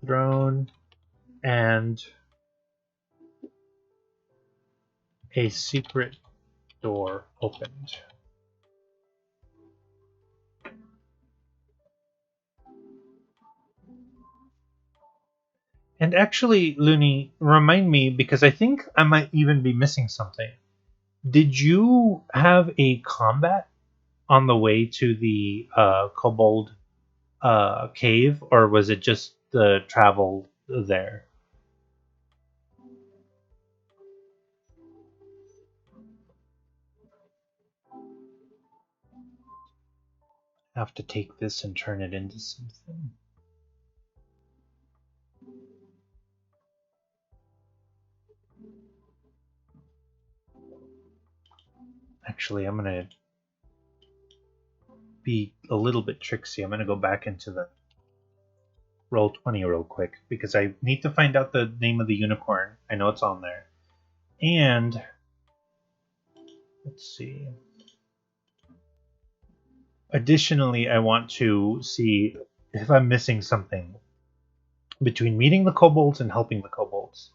throne, and a secret door opened. And actually, Looney, remind me, because I think I might even be missing something. Did you have a combat on the way to the kobold cave, or was it just the travel there? I have to take this and turn it into something. Actually, I'm gonna be a little bit tricksy. I'm gonna go back into the Roll20 real quick because I need to find out the name of the unicorn. I know it's on there. And let's see. Additionally, I want to see if I'm missing something between meeting the kobolds and helping the kobolds.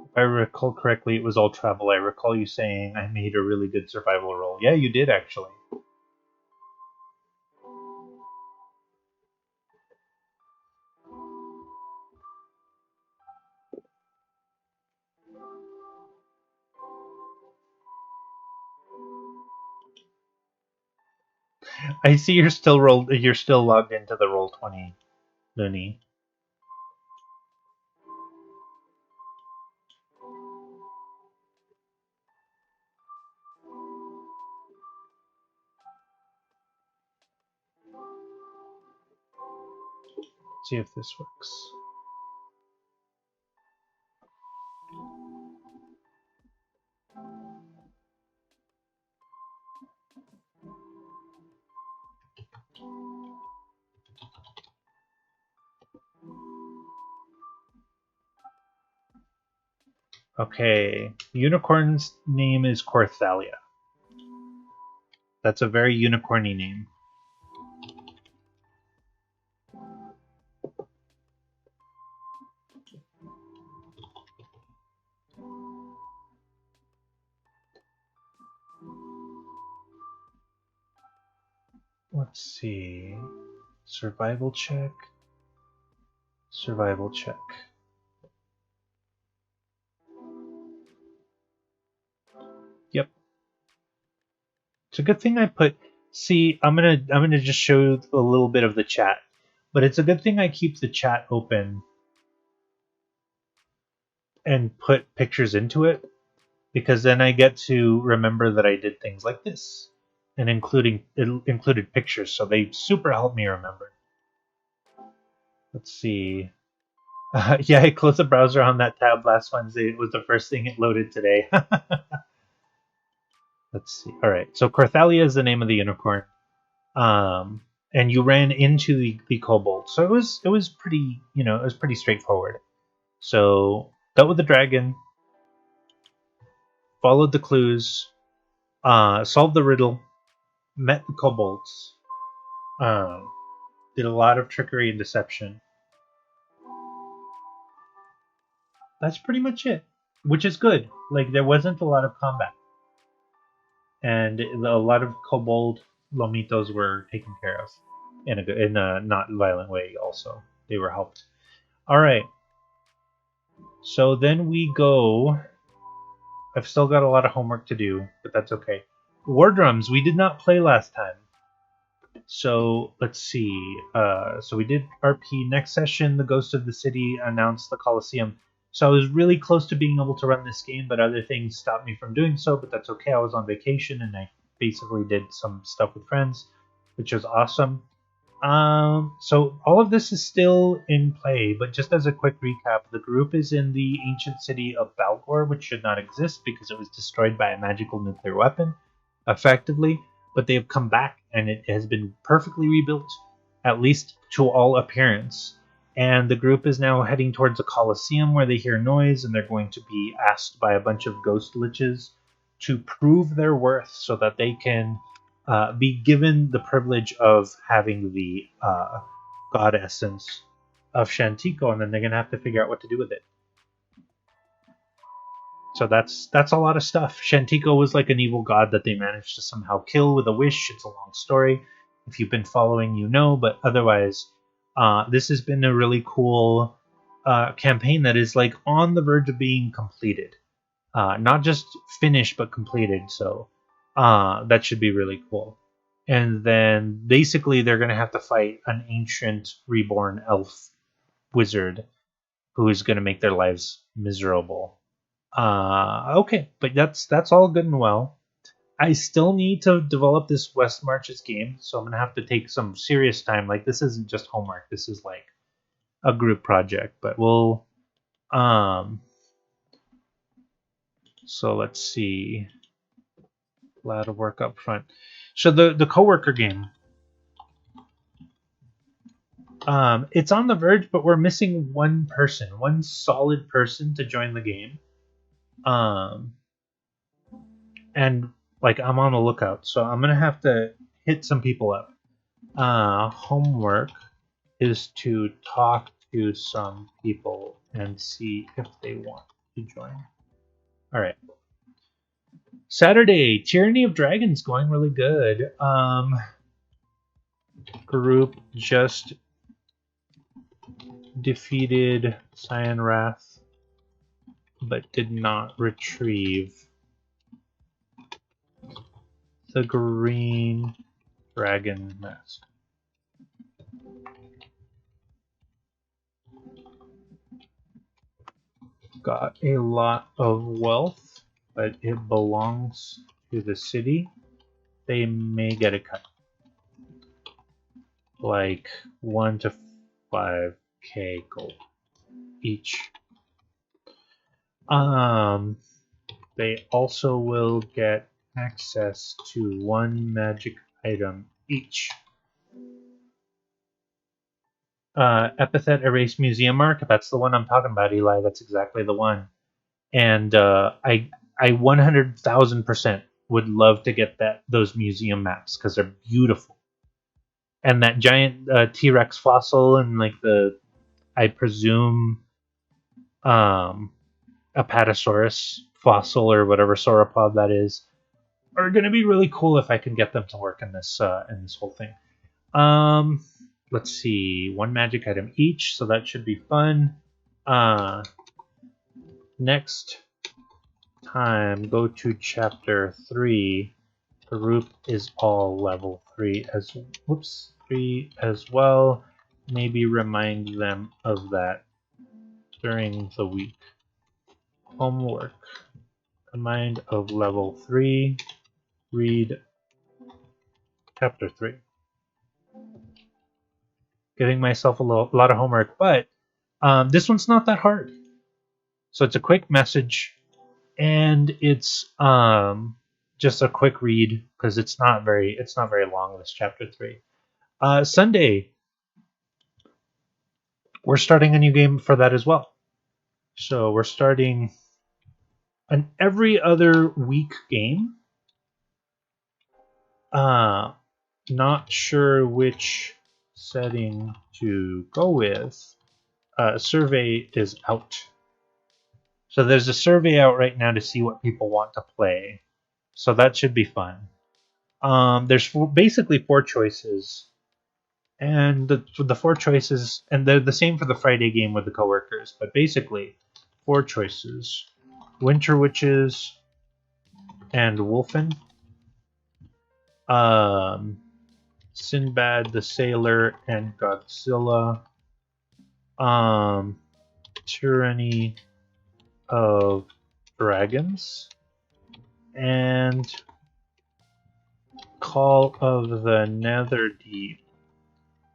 If I recall correctly, it was all travel. I recall you saying I made a really good survival roll. Yeah, you did actually. I see you're still logged into the Roll20, Looney. See if this works. Okay, unicorn's name is Corthalia. That's a very unicorny name. Let's see. Survival check. Survival check. Yep. It's a good thing I put. See, I'm gonna just show a little bit of the chat, but it's a good thing I keep the chat open and put pictures into it, because then I get to remember that I did things like this, and it included pictures, so they super help me remember. Let's see. Yeah, I closed the browser on that tab last Wednesday. It was the first thing it loaded today. Let's see. All right, so Corthalia is the name of the unicorn, and you ran into the kobold. So it was pretty, it was pretty straightforward. So dealt with the dragon, followed the clues, solved the riddle, met the kobolds, did a lot of trickery and deception. That's pretty much it, which is good. Like, there wasn't a lot of combat, and a lot of kobold lomitos were taken care of in a not violent way. Also, they were helped. All right. So then we go I've still got a lot of homework to do, but that's okay. War Drums, we did not play last time. So let's see. So we did RP. Next session, the Ghost of the City announced the Coliseum. So I was really close to being able to run this game, but other things stopped me from doing so. But that's okay. I was on vacation and I basically did some stuff with friends, which was awesome. So all of this is still in play, but just as a quick recap, the group is in the ancient city of Balgor, which should not exist because it was destroyed by a magical nuclear weapon, effectively. But they have come back and it has been perfectly rebuilt, at least to all appearance. And the group is now heading towards a coliseum where they hear noise, and they're going to be asked by a bunch of ghost liches to prove their worth so that they can be given the privilege of having the god essence of Shantico, and then they're going to have to figure out what to do with it. So that's a lot of stuff. Shantico was like an evil god that they managed to somehow kill with a wish. It's a long story. If you've been following, you know, but otherwise, this has been a really cool campaign that is like on the verge of being completed. Not just finished, but completed. So that should be really cool. And then basically they're going to have to fight an ancient reborn elf wizard who is going to make their lives miserable. Okay, but that's all good and well. I still need to develop this West Marches game, so I'm going to have to take some serious time. Like, this isn't just homework. This is like a group project, but we'll so let's see. A lot of work up front. So the coworker game. It's on the verge, but we're missing one solid person to join the game. And like I'm on the lookout, so I'm gonna have to hit some people up. Homework is to talk to some people and see if they want to join. All right. Saturday, Tyranny of Dragons going really good. Group just defeated Cyan Wrath, but did not retrieve the green dragon mask. Got a lot of wealth, but it belongs to the city. They may get a cut. Like 1 to 5k gold each. They also will get access to 1 magic item each. Epithet Erase Museum Mark, that's the one I'm talking about, Eli. That's exactly the one. And I 100,000% would love to get those museum maps because they're beautiful. And that giant T-Rex fossil and like I presume Apatosaurus fossil or whatever sauropod that is are going to be really cool if I can get them to work in this whole thing. Let's see, 1 magic item each, so that should be fun. Next time, go to chapter 3. The group is all level 3 as well. Maybe remind them of that during the week. Homework. Command of level 3. Read chapter 3. Giving myself a lot of homework, but this one's not that hard. So it's a quick message, and it's just a quick read because it's not very long. This chapter 3. Sunday, we're starting a new game for that as well. So we're starting an every other week game. Not sure which setting to go with. Survey is out. So there's a survey out right now to see what people want to play. So that should be fun. There's basically 4 choices. And the 4 choices, and they're the same for the Friday game with the coworkers, but basically 4 choices. Winter Witches, and Wolfen. Sinbad the Sailor and Godzilla. Tyranny of Dragons. And Call of the Netherdeep.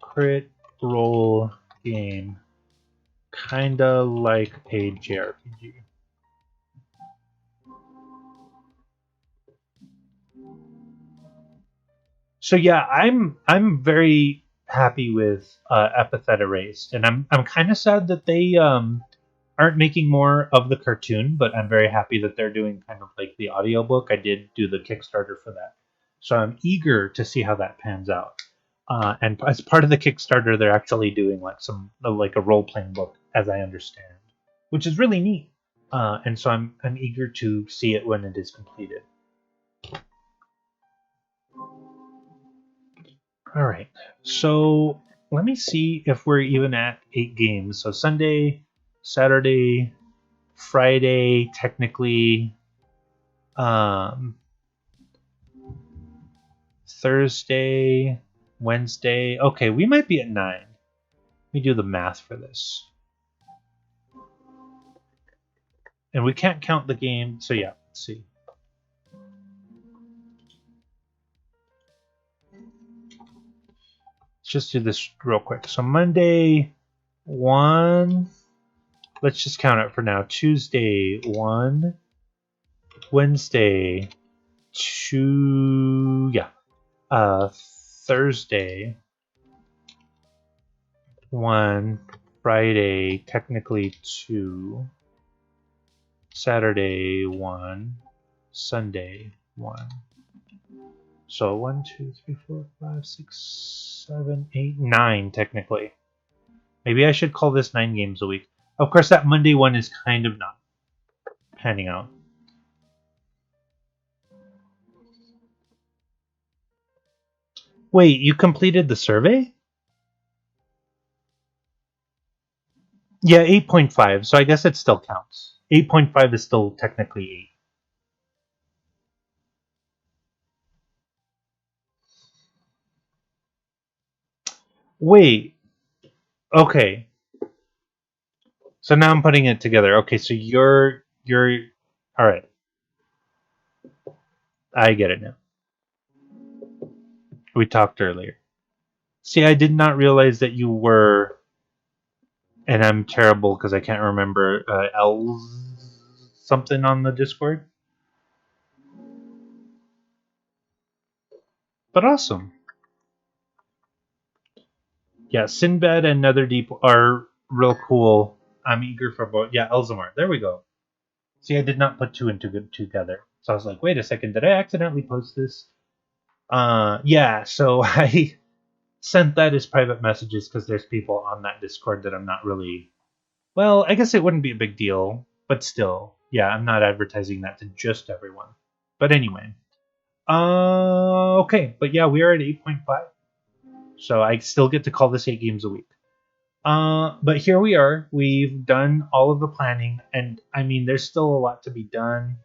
Crit roll game. Kinda like a JRPG. So yeah, I'm very happy with Epithet Erased, and I'm kind of sad that they aren't making more of the cartoon, but I'm very happy that they're doing kind of like the audiobook. I did do the Kickstarter for that, so I'm eager to see how that pans out. And as part of the Kickstarter, they're actually doing like a role playing book, as I understand, which is really neat. And so I'm eager to see it when it is completed. All right, so let me see if we're even at 8 games. So Sunday, Saturday, Friday, technically, Thursday, Wednesday. Okay, we might be at 9. Let me do the math for this. And we can't count the game, so yeah, let's see. Let's just do this real quick. So Monday, 1. Let's just count it for now. Tuesday, 1. Wednesday, 2. Yeah. Thursday, 1. Friday, technically 2. Saturday, 1. Sunday, 1. So 1, 2, 3, 4, 5, 6, 7, 8, 9, technically. Maybe I should call this 9 games a week. Of course, that Monday one is kind of not panning out. Wait, you completed the survey? Yeah, 8.5, so I guess it still counts. 8.5 is still technically 8. Wait. Okay. So now I'm putting it together. Okay, so you're all right. I get it now. We talked earlier. See, I did not realize that you were, and I'm terrible because I can't remember L something on the Discord. But awesome. Yeah, Sinbad and Netherdeep are real cool. I'm eager for both. Yeah, Elzamar. There we go. See, I did not put 2 and 2 together. So I was like, wait a second, did I accidentally post this? Yeah, so I sent that as private messages because there's people on that Discord that I'm not really... Well, I guess it wouldn't be a big deal, but still. Yeah, I'm not advertising that to just everyone. But anyway. Okay, but yeah, we are at 8.5. So I still get to call this 8 games a week. But here we are. We've done all of the planning, and I mean, there's still a lot to be done.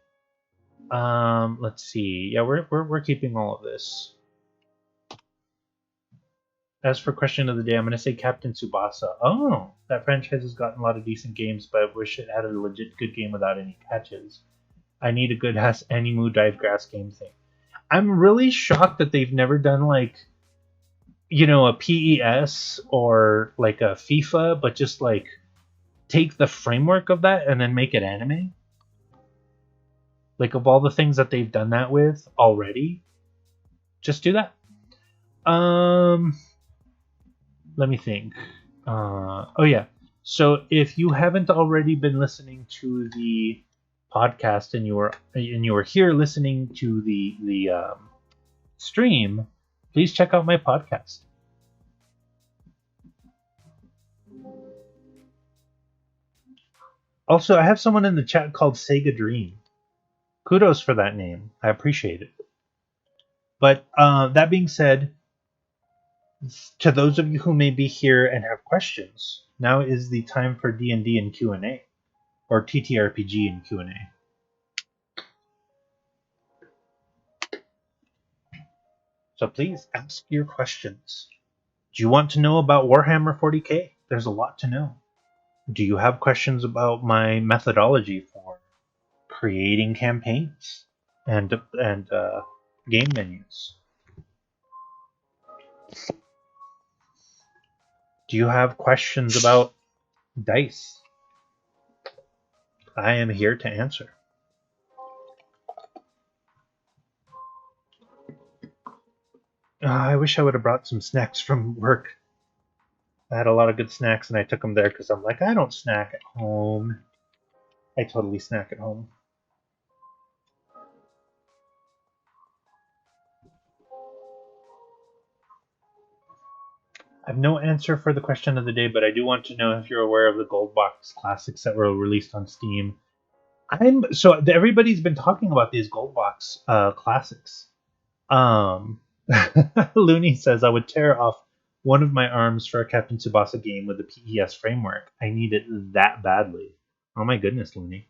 Let's see. Yeah, we're keeping all of this. As for question of the day, I'm going to say Captain Tsubasa. Oh, that franchise has gotten a lot of decent games, but I wish it had a legit good game without any patches. I need a good ass Animu dive grass game thing. I'm really shocked that they've never done like, you know, a PES or like a FIFA, but just like take the framework of that and then make it anime. Like of all the things that they've done that with already, just do that. Let me think. Oh yeah. So if you haven't already been listening to the podcast and you were here listening to the stream, please check out my podcast. Also, I have someone in the chat called Sega Dream. Kudos for that name. I appreciate it. But that being said, to those of you who may be here and have questions, now is the time for D&D and Q&A, or TTRPG and Q&A. So please ask your questions. Do you want to know about Warhammer 40k? There's a lot to know. Do you have questions about my methodology for creating campaigns and game menus? Do you have questions about dice? I am here to answer. I wish I would have brought some snacks from work. I had a lot of good snacks and I took them there because I'm like, I don't snack at home. I totally snack at home. I have no answer for the question of the day, but I do want to know if you're aware of the gold box classics that were released on Steam. Everybody's been talking about these gold box classics. Looney says I would tear off one of my arms for a Captain Tsubasa game with the PES framework. I need it that badly. Oh my goodness, Looney.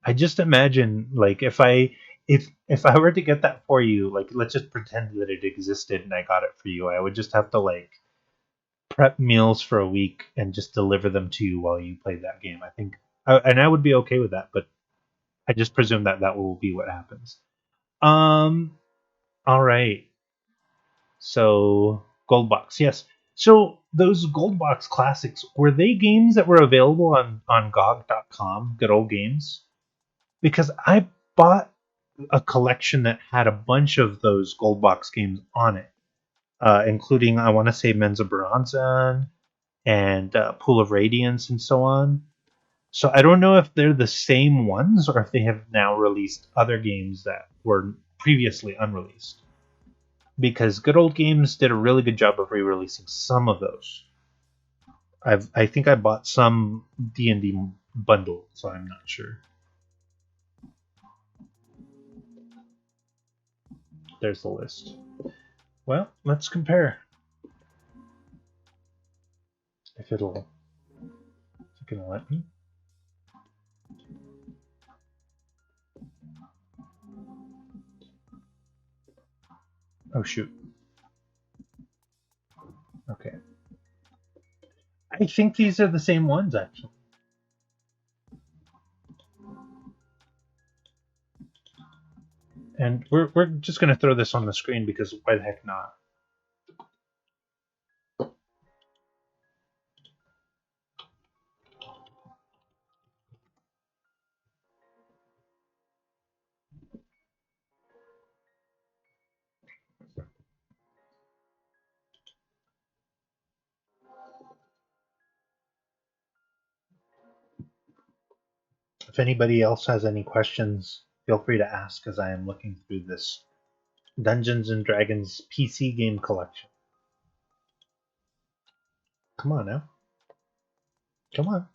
I just imagine like if I were to get that for you, like let's just pretend that it existed and I got it for you, I would just have to like prep meals for a week and just deliver them to you while you play that game. I think, and I would be okay with that, but I just presume that that will be what happens. All right. So gold box, yes. So those gold box classics, were they games that were available on GOG.com? Good old games. Because I bought a collection that had a bunch of those gold box games on it, including I want to say Mensa Baranzan and Pool of Radiance and so on. So I don't know if they're the same ones or if they have now released other games that were previously unreleased. Because Good Old Games did a really good job of re-releasing some of those. I think I bought some D&D bundle, so I'm not sure. There's the list. Well, let's compare. If it's gonna let me. Oh shoot. Okay. I think these are the same ones actually. And we're just gonna throw this on the screen because why the heck not? If anybody else has any questions, feel free to ask as I am looking through this Dungeons and Dragons PC game collection. Come on now. Come on.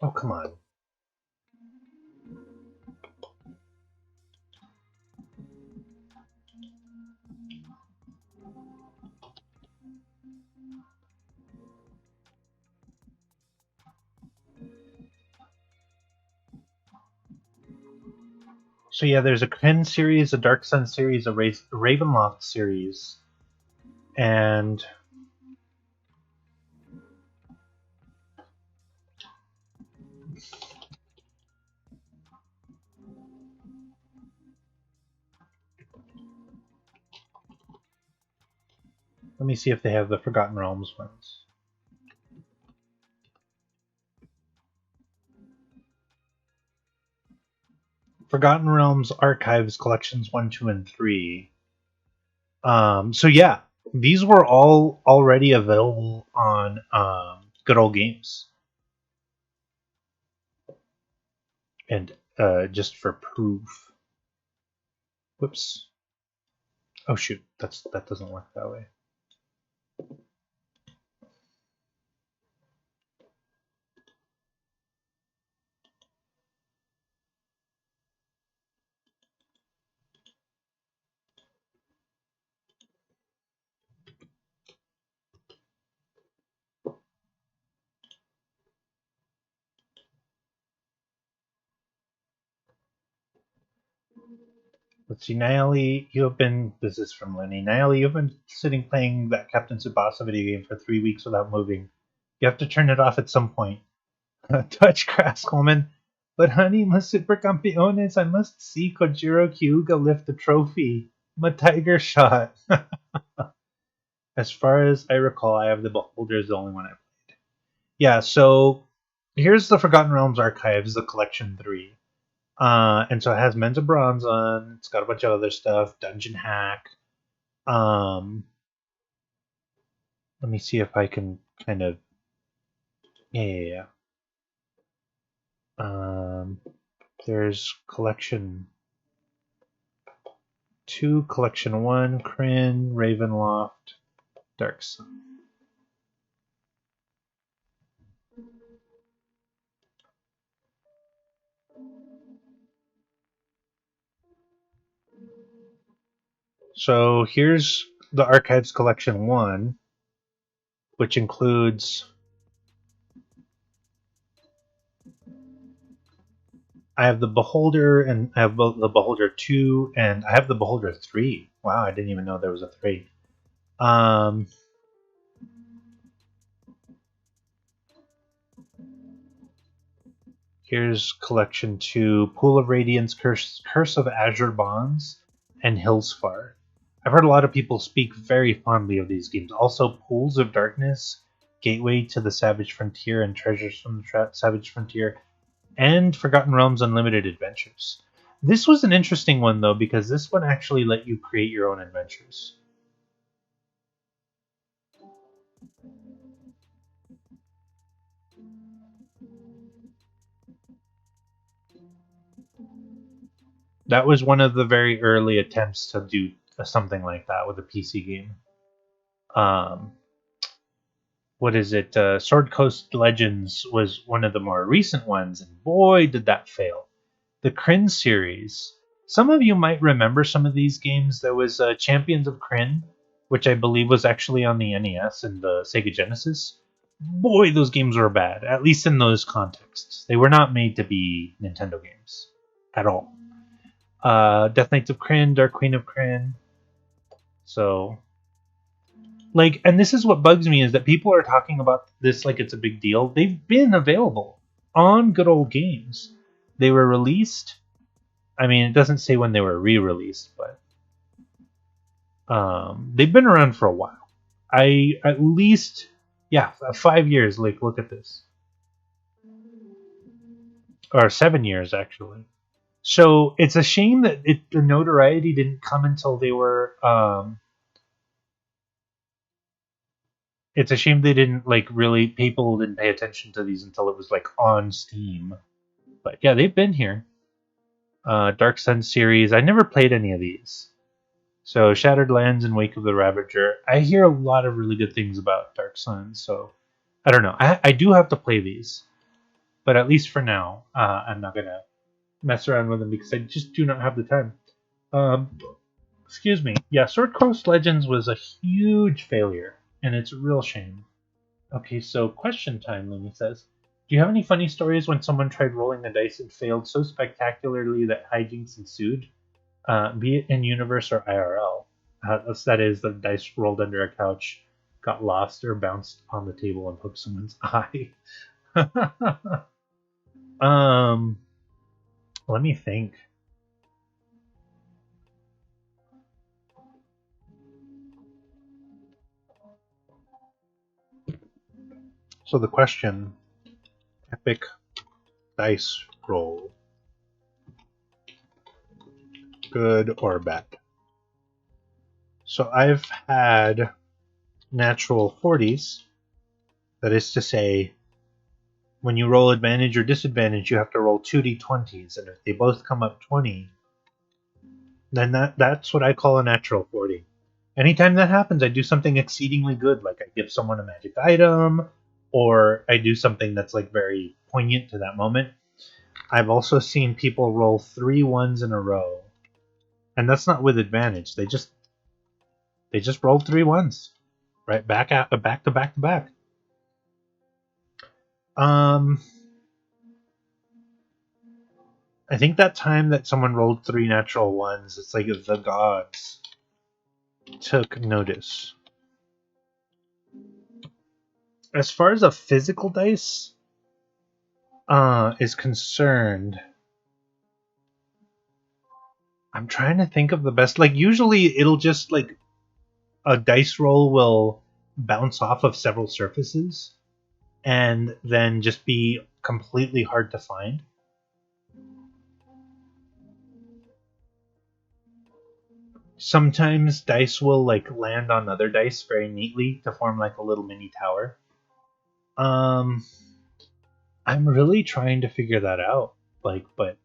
Oh, come on. So yeah, there's a Kryn series, a Dark Sun series, a Ravenloft series, and let me see if they have the Forgotten Realms ones. Forgotten Realms Archives Collections 1, 2, and 3. So yeah, these were all already available on Good Old Games. And just for proof. Whoops. Oh shoot, that doesn't work that way. Let's see, Niali, you have been. This is from Lenny. Niali, you've been sitting playing that Captain Tsubasa video game for 3 weeks without moving. You have to turn it off at some point. Touch grass, Coleman. But honey, mas supercampeones, I must see Kojiro Kyuga lift the trophy. My tiger shot. As far as I recall, I have the Beholder is the only one I played. Yeah, so here's the Forgotten Realms Archives, the Collection 3. And so it has Men's of Bronzon. It's got a bunch of other stuff. Dungeon Hack. Let me see if I can kind of. Yeah. There's Collection 2, Collection 1, Kryn, Ravenloft, Dark Sun. So here's the Archives Collection 1, which includes. I have the Beholder, and I have the Beholder 2, and I have the Beholder 3. Wow, I didn't even know there was a 3. Here's Collection 2, Pool of Radiance, Curse of Azure Bonds, and Hillsfar. I've heard a lot of people speak very fondly of these games. Also, Pools of Darkness, Gateway to the Savage Frontier, and Treasures from the Savage Frontier, and Forgotten Realms Unlimited Adventures. This was an interesting one, though, because this one actually let you create your own adventures. That was one of the very early attempts to do something like that with a PC game. What is it? Sword Coast Legends was one of the more recent ones, and boy, did that fail. The Kryn series. Some of you might remember some of these games. There was Champions of Kryn, which I believe was actually on the NES and the Sega Genesis. Boy, those games were bad, at least in those contexts. They were not made to be Nintendo games at all. Death Knights of Kryn, Dark Queen of Kryn. So, like, and this is what bugs me is that people are talking about this like it's a big deal. They've been available on Good Old Games. They were released. I mean, it doesn't say when they were re-released, but they've been around for a while. At least 5 years. Like, look at this, or 7 years actually. So it's a shame that the notoriety didn't come until they were. It's a shame they didn't people didn't pay attention to these until it was like on Steam. But yeah, they've been here. Dark Sun series. I never played any of these. So Shattered Lands and Wake of the Ravager. I hear a lot of really good things about Dark Sun, so I don't know. I do have to play these, but at least for now, I'm not gonna mess around with them because I just do not have the time. Excuse me. Yeah, Sword Coast Legends was a huge failure, and it's a real shame. Okay, so question time, Lumi says. Do you have any funny stories when someone tried rolling the dice and failed so spectacularly that hijinks ensued? Be it in universe or IRL. That is, the dice rolled under a couch, got lost, or bounced on the table and hooked someone's eye. Let me think. So the question, epic dice roll, good or bad? So I've had natural 40s. That is to say, when you roll advantage or disadvantage, you have to roll 2d20s, and if they both come up 20, then that's what I call a natural 40. Anytime that happens, I do something exceedingly good, like I give someone a magic item, or I do something that's like very poignant to that moment. I've also seen people roll 3 ones in a row, and that's not with advantage. They just rolled 3 ones, right back to back to back. I think that time that someone rolled 3 natural ones, it's like the gods took notice. As far as a physical dice is concerned, I'm trying to think of the best. Like, usually it'll just, like, a dice roll will bounce off of several surfaces and then just be completely hard to find. Sometimes dice will, like, land on other dice very neatly to form, like, a little mini tower. I'm really trying to figure that out. Like, but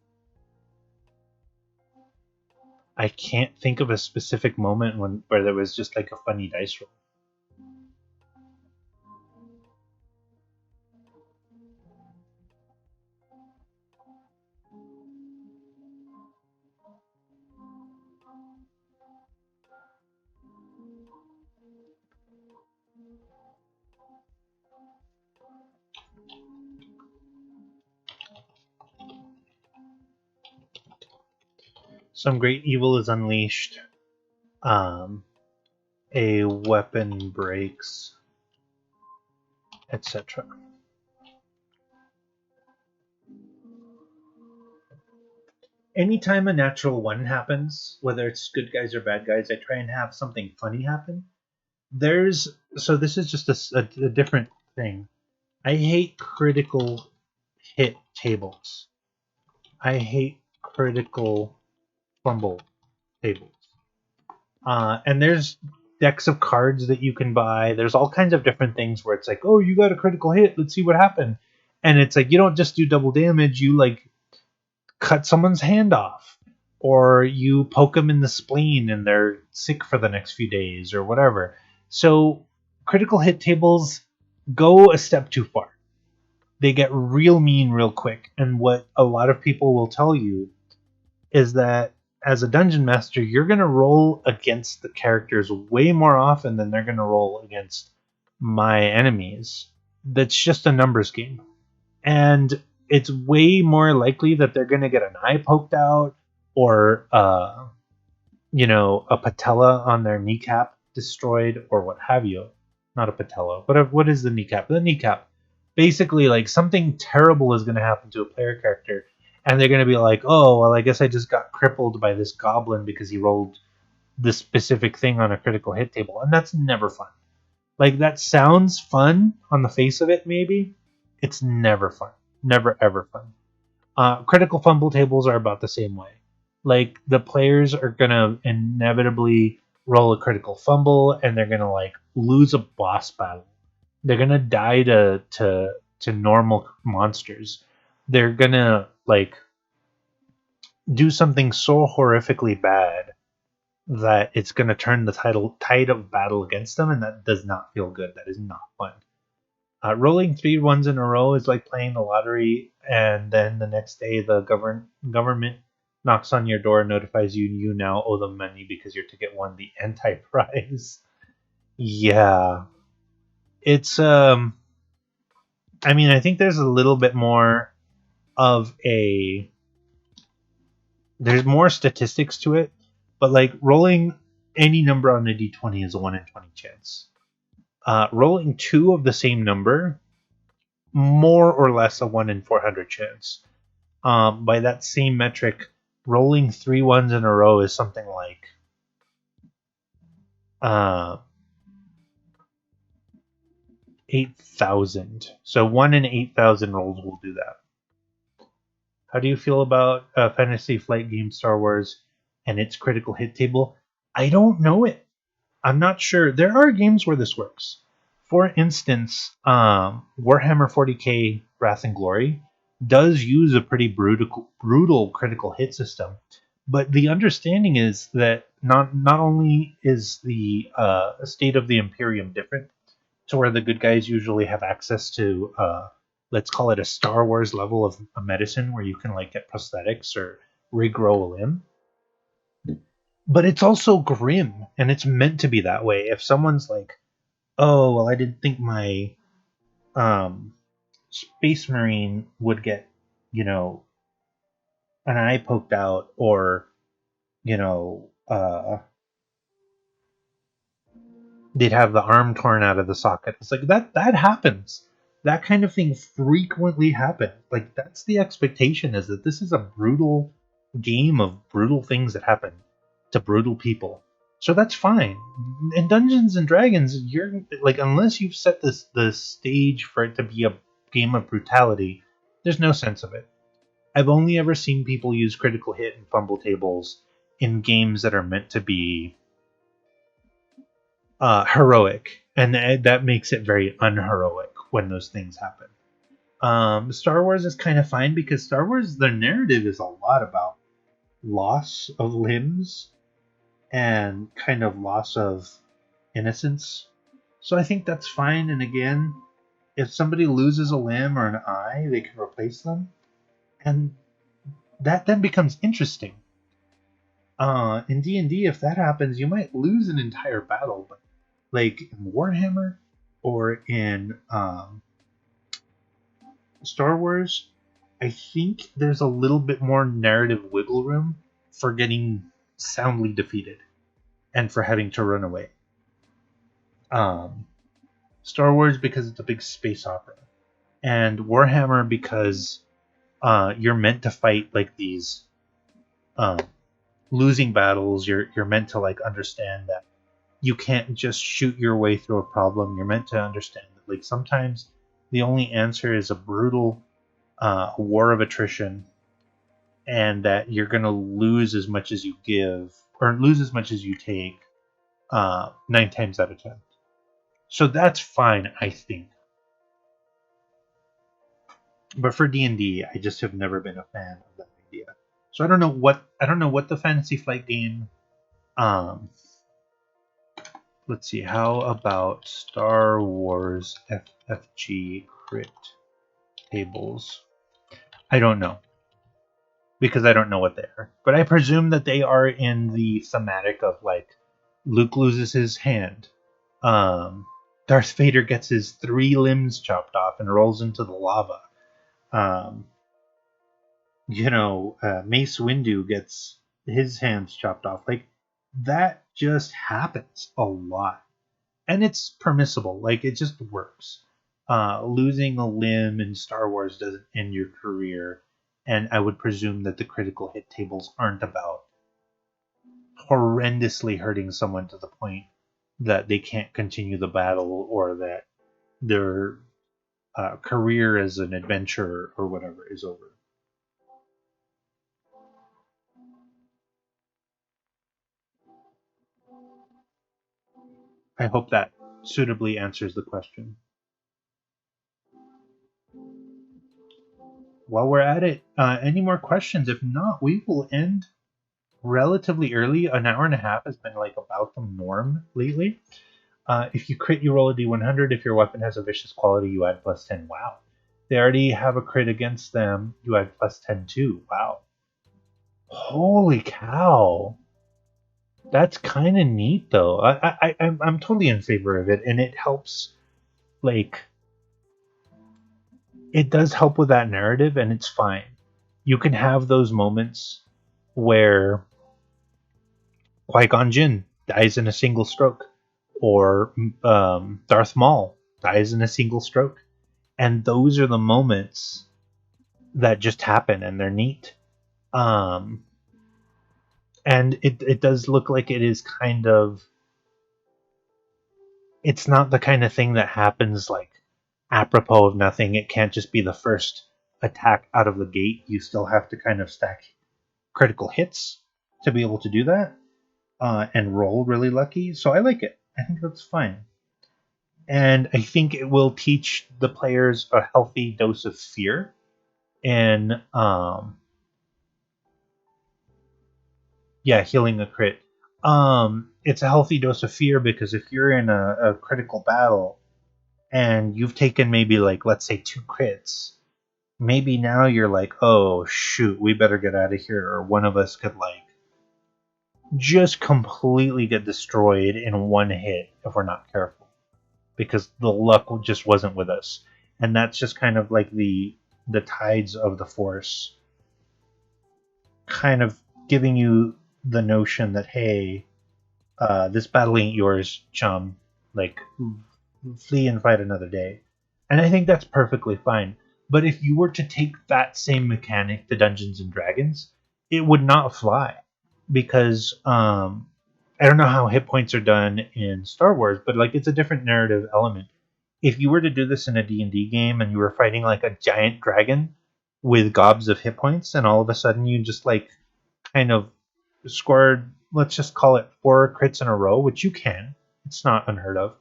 I can't think of a specific moment where there was just like a funny dice roll. Some great evil is unleashed. A weapon breaks, etc. Anytime a natural one happens, whether it's good guys or bad guys, I try and have something funny happen. So this is just a different thing. I hate critical hit tables. I hate critical fumble tables. And there's decks of cards that you can buy. There's all kinds of different things where it's like, oh, you got a critical hit. Let's see what happened. And it's like, you don't just do double damage. You like cut someone's hand off, or you poke them in the spleen and they're sick for the next few days or whatever. So critical hit tables go a step too far. They get real mean real quick. And what a lot of people will tell you is that as a dungeon master, you're going to roll against the characters way more often than they're going to roll against my enemies. That's just a numbers game. And it's way more likely that they're going to get an eye poked out or, a patella on their kneecap destroyed or what have you. Not a patella. What is the kneecap? The kneecap. Basically, like, something terrible is going to happen to a player character, and they're going to be like, oh, well, I guess I just got crippled by this goblin because he rolled this specific thing on a critical hit table, and that's never fun. Like, that sounds fun on the face of it, maybe. It's never fun. Never, ever fun. Critical fumble tables are about the same way. Like, the players are going to inevitably roll a critical fumble, and they're going to, like, lose a boss battle. They're gonna die to normal monsters. They're gonna like do something so horrifically bad that it's gonna turn the tide of battle against them, and that does not feel good. That is not fun. Rolling 3 ones in a row is like playing the lottery, and then the next day the government knocks on your door and notifies you now owe them money because your ticket won the anti-prize. Yeah. It's I mean, I think there's a little bit more of there's more statistics to it, but like rolling any number on a d20 is a 1 in 20 chance. Rolling 2 of the same number, more or less a 1 in 400 chance. By that same metric, rolling 3 ones in a row is something like 8,000. So 1 in 8,000 rolls will do that. How do you feel about Fantasy Flight game Star Wars and its critical hit table? I don't know it. I'm not sure. There are games where this works. For instance, Warhammer 40k Wrath and Glory does use a pretty brutal critical hit system, but the understanding is that not only is the state of the Imperium different, to where the good guys usually have access to let's call it a Star Wars level of a medicine where you can like get prosthetics or regrow a limb. But it's also grim, and it's meant to be that way. If someone's like, oh, well, I didn't think my Space Marine would get, an eye poked out, or they'd have the arm torn out of the socket. It's like that happens. That kind of thing frequently happens. Like, that's the expectation, is that this is a brutal game of brutal things that happen to brutal people. So that's fine. In Dungeons and Dragons, you're like, unless you've set the stage for it to be a game of brutality, there's no sense of it. I've only ever seen people use critical hit and fumble tables in games that are meant to be heroic, and that makes it very unheroic when those things happen. Star Wars is kind of fine because Star Wars, the narrative is a lot about loss of limbs and kind of loss of innocence. So I think that's fine. And again, if somebody loses a limb or an eye, they can replace them, and that then becomes interesting. In D&D, if that happens, you might lose an entire battle, but like in Warhammer or in Star Wars, I think there's a little bit more narrative wiggle room for getting soundly defeated and for having to run away. Star Wars because it's a big space opera, and Warhammer because you're meant to fight like these losing battles. You're meant to like understand that you can't just shoot your way through a problem. You're meant to understand that like sometimes the only answer is a brutal war of attrition, and that you're going to lose as much as you give or lose as much as you take 9 times out of 10. So that's fine, I think. But for D&D, I just have never been a fan of that idea. So I don't know what the Fantasy Flight game. Let's see. How about Star Wars FFG crit tables? I don't know, because I don't know what they are. But I presume that they are in the thematic of like Luke loses his hand. Darth Vader gets his 3 limbs chopped off and rolls into the lava. Mace Windu gets his hands chopped off. Like, that just happens a lot. And it's permissible. Like, it just works. Losing a limb in Star Wars doesn't end your career. And I would presume that the critical hit tables aren't about horrendously hurting someone to the point that they can't continue the battle, or that their career as an adventurer or whatever is over. I hope that suitably answers the question. While we're at it, any more questions? If not, we will end relatively early. An hour and a half has been like about the norm lately. If you crit, you roll a d100. If your weapon has a vicious quality, you add plus 10. Wow. They already have a crit against them. You add plus 10 too. Wow. Holy cow. That's kind of neat, though. I'm totally in favor of it, and it helps. Like, it does help with that narrative, and it's fine. You can have those moments where Qui-Gon Jinn dies in a single stroke, or Darth Maul dies in a single stroke, and those are the moments that just happen, and they're neat. And it does look like it is kind of. It's not the kind of thing that happens like apropos of nothing. It can't just be the first attack out of the gate. You still have to kind of stack critical hits to be able to do that, and roll really lucky. So I like it. I think that's fine. And I think it will teach the players a healthy dose of fear. And healing a crit. It's a healthy dose of fear, because if you're in a critical battle and you've taken maybe like, let's say, 2 crits, maybe now you're like, oh shoot, we better get out of here, or one of us could like just completely get destroyed in one hit if we're not careful, because the luck just wasn't with us. And that's just kind of like the tides of the Force. kind of giving you the notion that, hey, this battle ain't yours, chum. Like, flee and fight another day. And I think that's perfectly fine. But if you were to take that same mechanic to Dungeons and Dragons, it would not fly. Because I don't know how hit points are done in Star Wars, but like it's a different narrative element. If you were to do this in a D&D game and you were fighting like a giant dragon with gobs of hit points, and all of a sudden you just like kind of scored, let's just call it 4 crits in a row, which you can. It's not unheard of.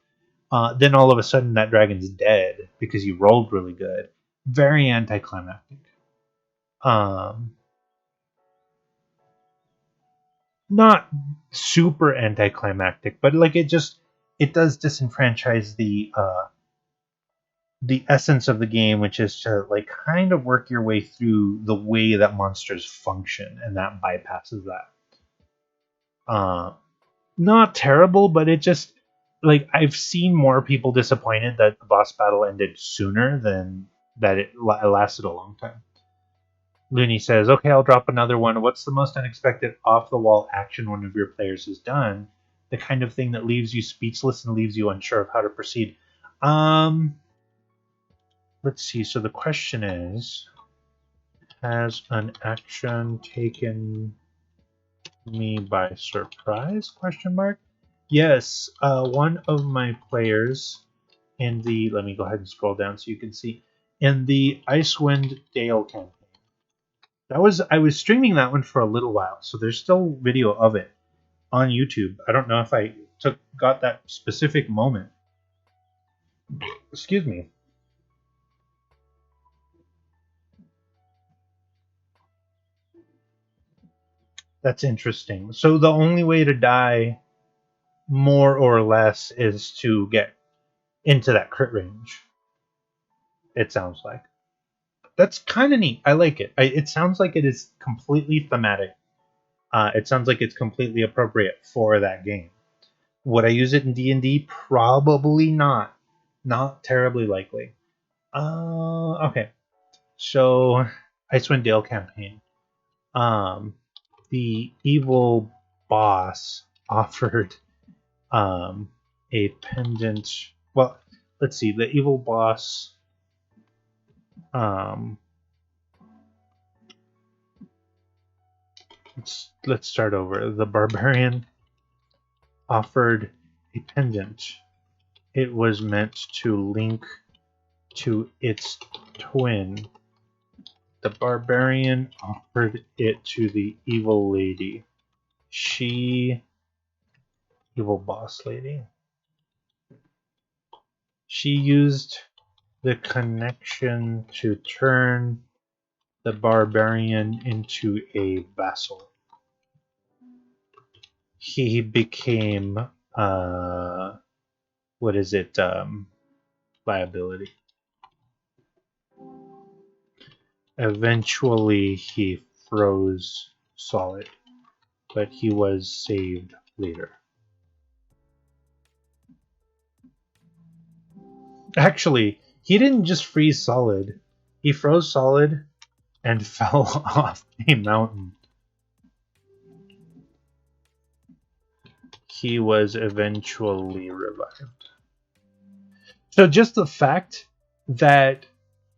Then all of a sudden that dragon's dead because you rolled really good. Very anticlimactic. Not super anticlimactic, but like it does disenfranchise the essence of the game, which is to like kind of work your way through the way that monsters function, and that bypasses that. Not terrible, but it just like I've seen more people disappointed that the boss battle ended sooner than that it lasted a long time. Looney says, "Okay, I'll drop another one. What's the most unexpected off-the-wall action one of your players has done? The kind of thing that leaves you speechless and leaves you unsure of how to proceed." Let's see. So the question is, has an action taken me by surprise? Question mark. Yes, one of my players in the, let me go ahead and scroll down so you can see, in the Icewind Dale campaign. I was streaming that one for a little while, so there's still video of it on YouTube. I don't know if I got that specific moment. Excuse me. That's interesting. So the only way to die more or less is to get into that crit range. It sounds like. That's kind of neat. I like it. It sounds like it is completely thematic. It sounds like it's completely appropriate for that game. Would I use it in D&D? Probably not. Not terribly likely. Okay. So, Icewind Dale campaign. The evil boss offered a pendant. Well, let's see. The evil boss let's start over. The barbarian offered a pendant. It was meant to link to its twin. The barbarian offered it to the evil lady. Evil boss lady. She used the connection to turn the barbarian into a vassal. He became liability. Eventually he froze solid, but he was saved later. Actually, he didn't just freeze solid. He froze solid and fell off a mountain. He was eventually revived. So just the fact that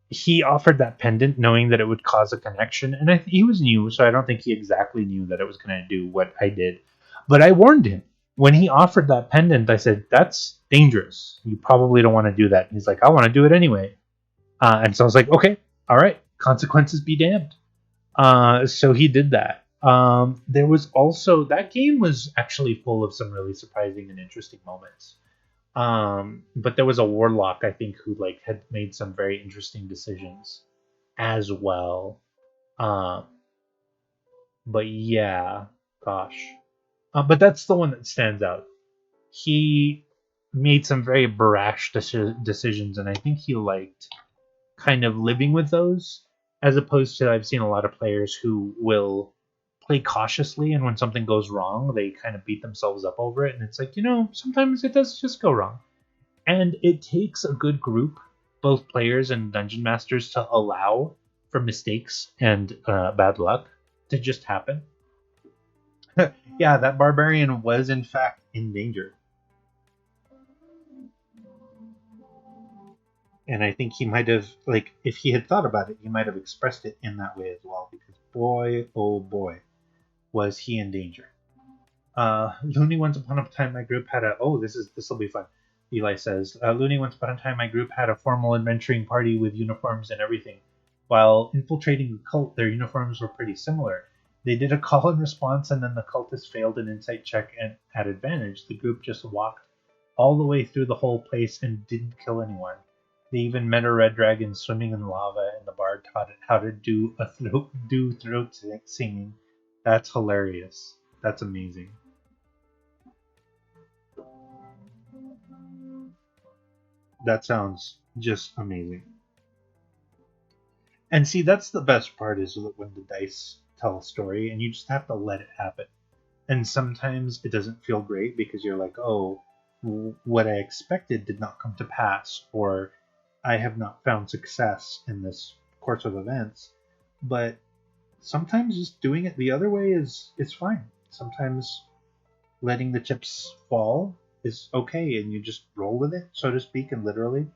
he offered that pendant knowing that it would cause a connection, and he was new, so I don't think he exactly knew that it was going to do what I did. But I warned him. When he offered that pendant, I said, that's dangerous. You probably don't want to do that. And he's like, I want to do it anyway. And so I was like, okay, all right, consequences be damned. So he did that. There was also, that game was actually full of some really surprising and interesting moments. But there was a warlock, I think, who like had made some very interesting decisions as well. But yeah, gosh. But that's the one that stands out. He made some very brash decisions, and I think he liked kind of living with those, as opposed to I've seen a lot of players who will play cautiously, and when something goes wrong, they kind of beat themselves up over it, and it's like, sometimes it does just go wrong. And it takes a good group, both players and dungeon masters, to allow for mistakes and bad luck to just happen. Yeah, that barbarian was in fact in danger. And I think he might have, like, if he had thought about it, he might have expressed it in that way as well, because boy, oh boy, was he in danger. Looney, once upon a time, my group had a. Oh, this will be fun. Eli says, Looney, once upon a time, my group had a formal adventuring party with uniforms and everything. While infiltrating the cult, their uniforms were pretty similar. They did a call and response, and then the cultists failed an insight check and at advantage. The group just walked all the way through the whole place and didn't kill anyone. They even met a red dragon swimming in lava, and the bard taught it how to do throat singing. That's hilarious. That's amazing. That sounds just amazing. And see, that's the best part is when the dice tell a story and you just have to let it happen. And sometimes it doesn't feel great because you're like, oh, what I expected did not come to pass, or I have not found success in this course of events. But sometimes just doing it the other way is fine. Sometimes letting the chips fall is okay, and you just roll with it, so to speak, and literally,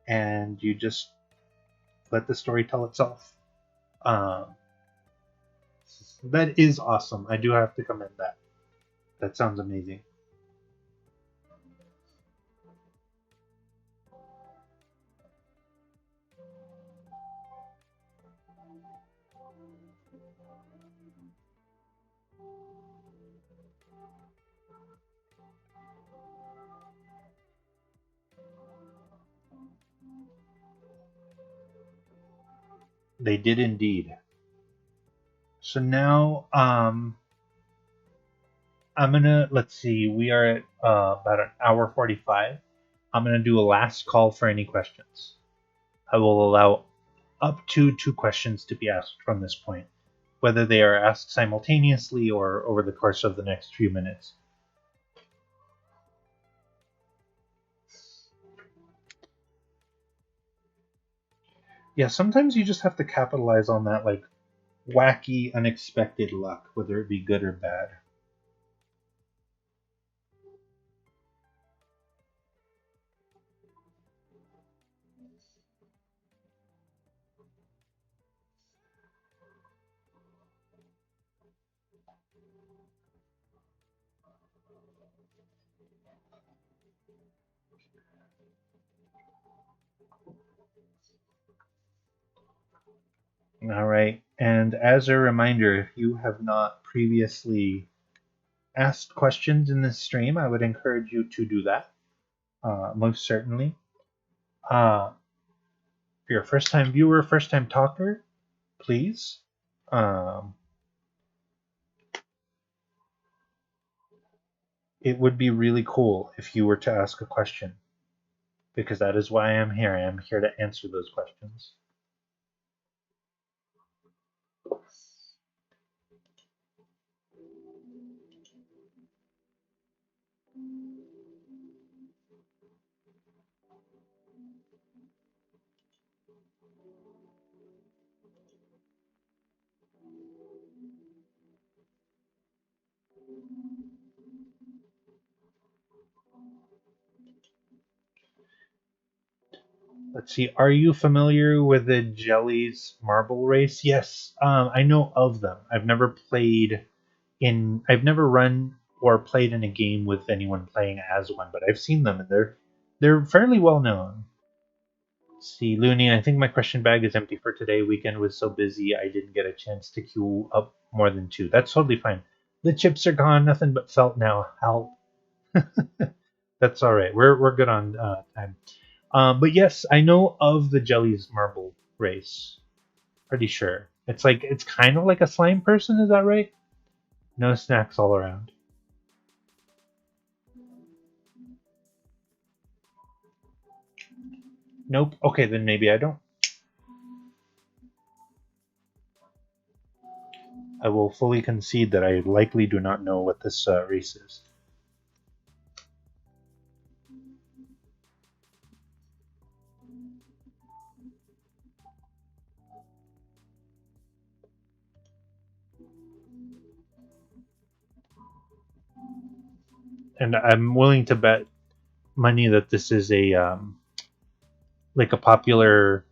and you just let the story tell itself. Um, that is awesome. I do have to commend that. That sounds amazing. They did indeed. So now, I'm gonna let's see. We are at about an hour 45. I'm gonna do a last call for any questions. I will allow up to 2 questions to be asked from this point, whether they are asked simultaneously or over the course of the next few minutes. Yeah, sometimes you just have to capitalize on that, like, wacky, unexpected luck, whether it be good or bad. All right. And as a reminder, if you have not previously asked questions in this stream, I would encourage you to do that. Most certainly. If you're a first time viewer, first time talker, please. Um, it would be really cool if you were to ask a question, because that is why I'm here. I am here to answer those questions. Let's see. Are you familiar with the Jellies marble race? Yes, I know of them. I've never run or played in a game with anyone playing as one, but I've seen them and they're fairly well known. See, Looney, I think my question bag is empty for today. Weekend was so busy I didn't get a chance to queue up more than 2. That's totally fine. The chips are gone, nothing but felt now. Help. That's all right. We're good on time. But yes, I know of the Jellies marble race. Pretty sure. It's kind of like a slime person, is that right? No snacks all around. Nope. Okay, then maybe I don't. I will fully concede that I likely do not know what this race is. and I'm willing to bet money that this is a like a popular.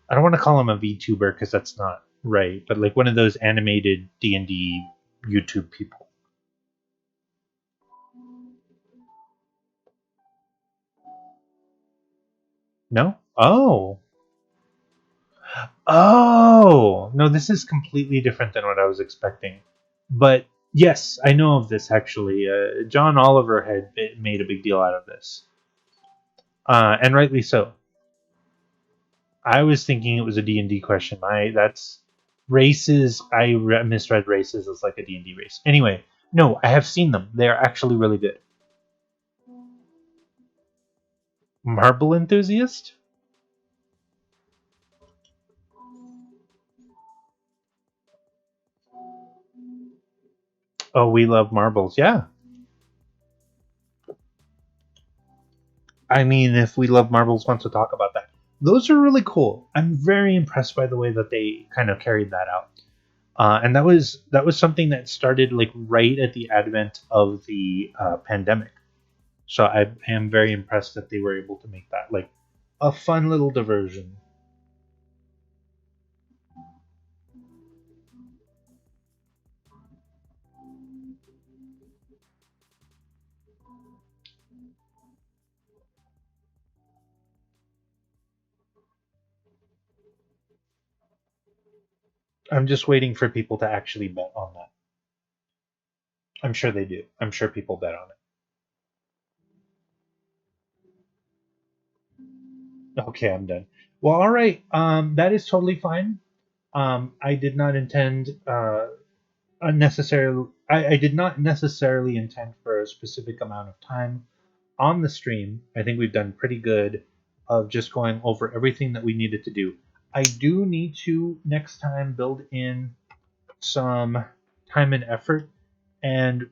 I don't want to call him a VTuber because that's not right, but like one of those animated D&D YouTube people. No? Oh, no, this is completely different than what I was expecting. But yes, I know of this actually. John Oliver had made a big deal out of this, and rightly so. I was thinking it was a D&D question. That's races. Misread races as like a D&D race. Anyway, no, I have seen them. They are actually really good. Marble enthusiast? Oh, we love marbles. Yeah. I mean, if we love marbles, want to talk about that. Those are really cool. I'm very impressed by the way that they kind of carried that out. And that was something that started like right at the advent of the pandemic. So I am very impressed that they were able to make that like a fun little diversion. I'm just waiting for people to actually bet on that. I'm sure they do. I'm sure people bet on it. Okay, I'm done. Well, all right. That is totally fine. I did not intend unnecessarily. I did not necessarily intend for a specific amount of time on the stream. I think we've done pretty good of just going over everything that we needed to do. I do need to next time build in some time and effort, and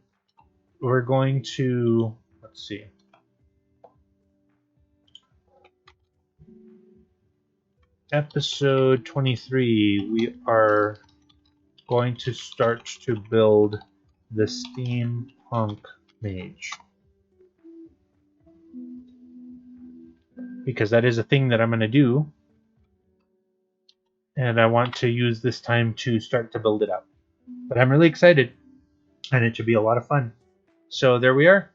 we're going to let's see. Episode 23, we are going to start to build the steampunk mage. Because that is a thing that I'm going to do, and I want to use this time to start to build it out. But I'm really excited, and it should be a lot of fun. So there we are.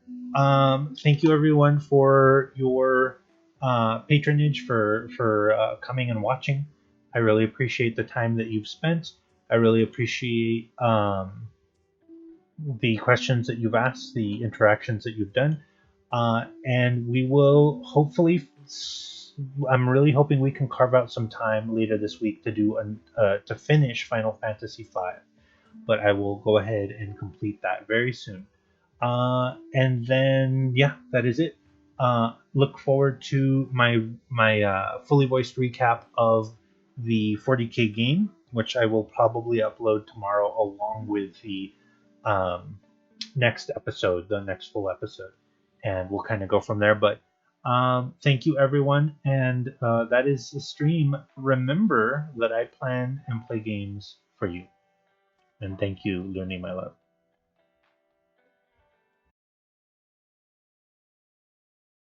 Thank you everyone for your patronage, for coming and watching. I really appreciate the time that you've spent. I really appreciate the questions that you've asked, the interactions that you've done, and we will hopefully. I'm really hoping we can carve out some time later this week to do to finish Final Fantasy V. But I will go ahead and complete that very soon. And then yeah, that is it. Look forward to my fully voiced recap of the 40K game, which I will probably upload tomorrow along with the um, next episode, the next full episode, and we'll kind of go from there. But thank you everyone, and that is the stream. Remember that I plan and play games for you, and thank you, Looney, my love.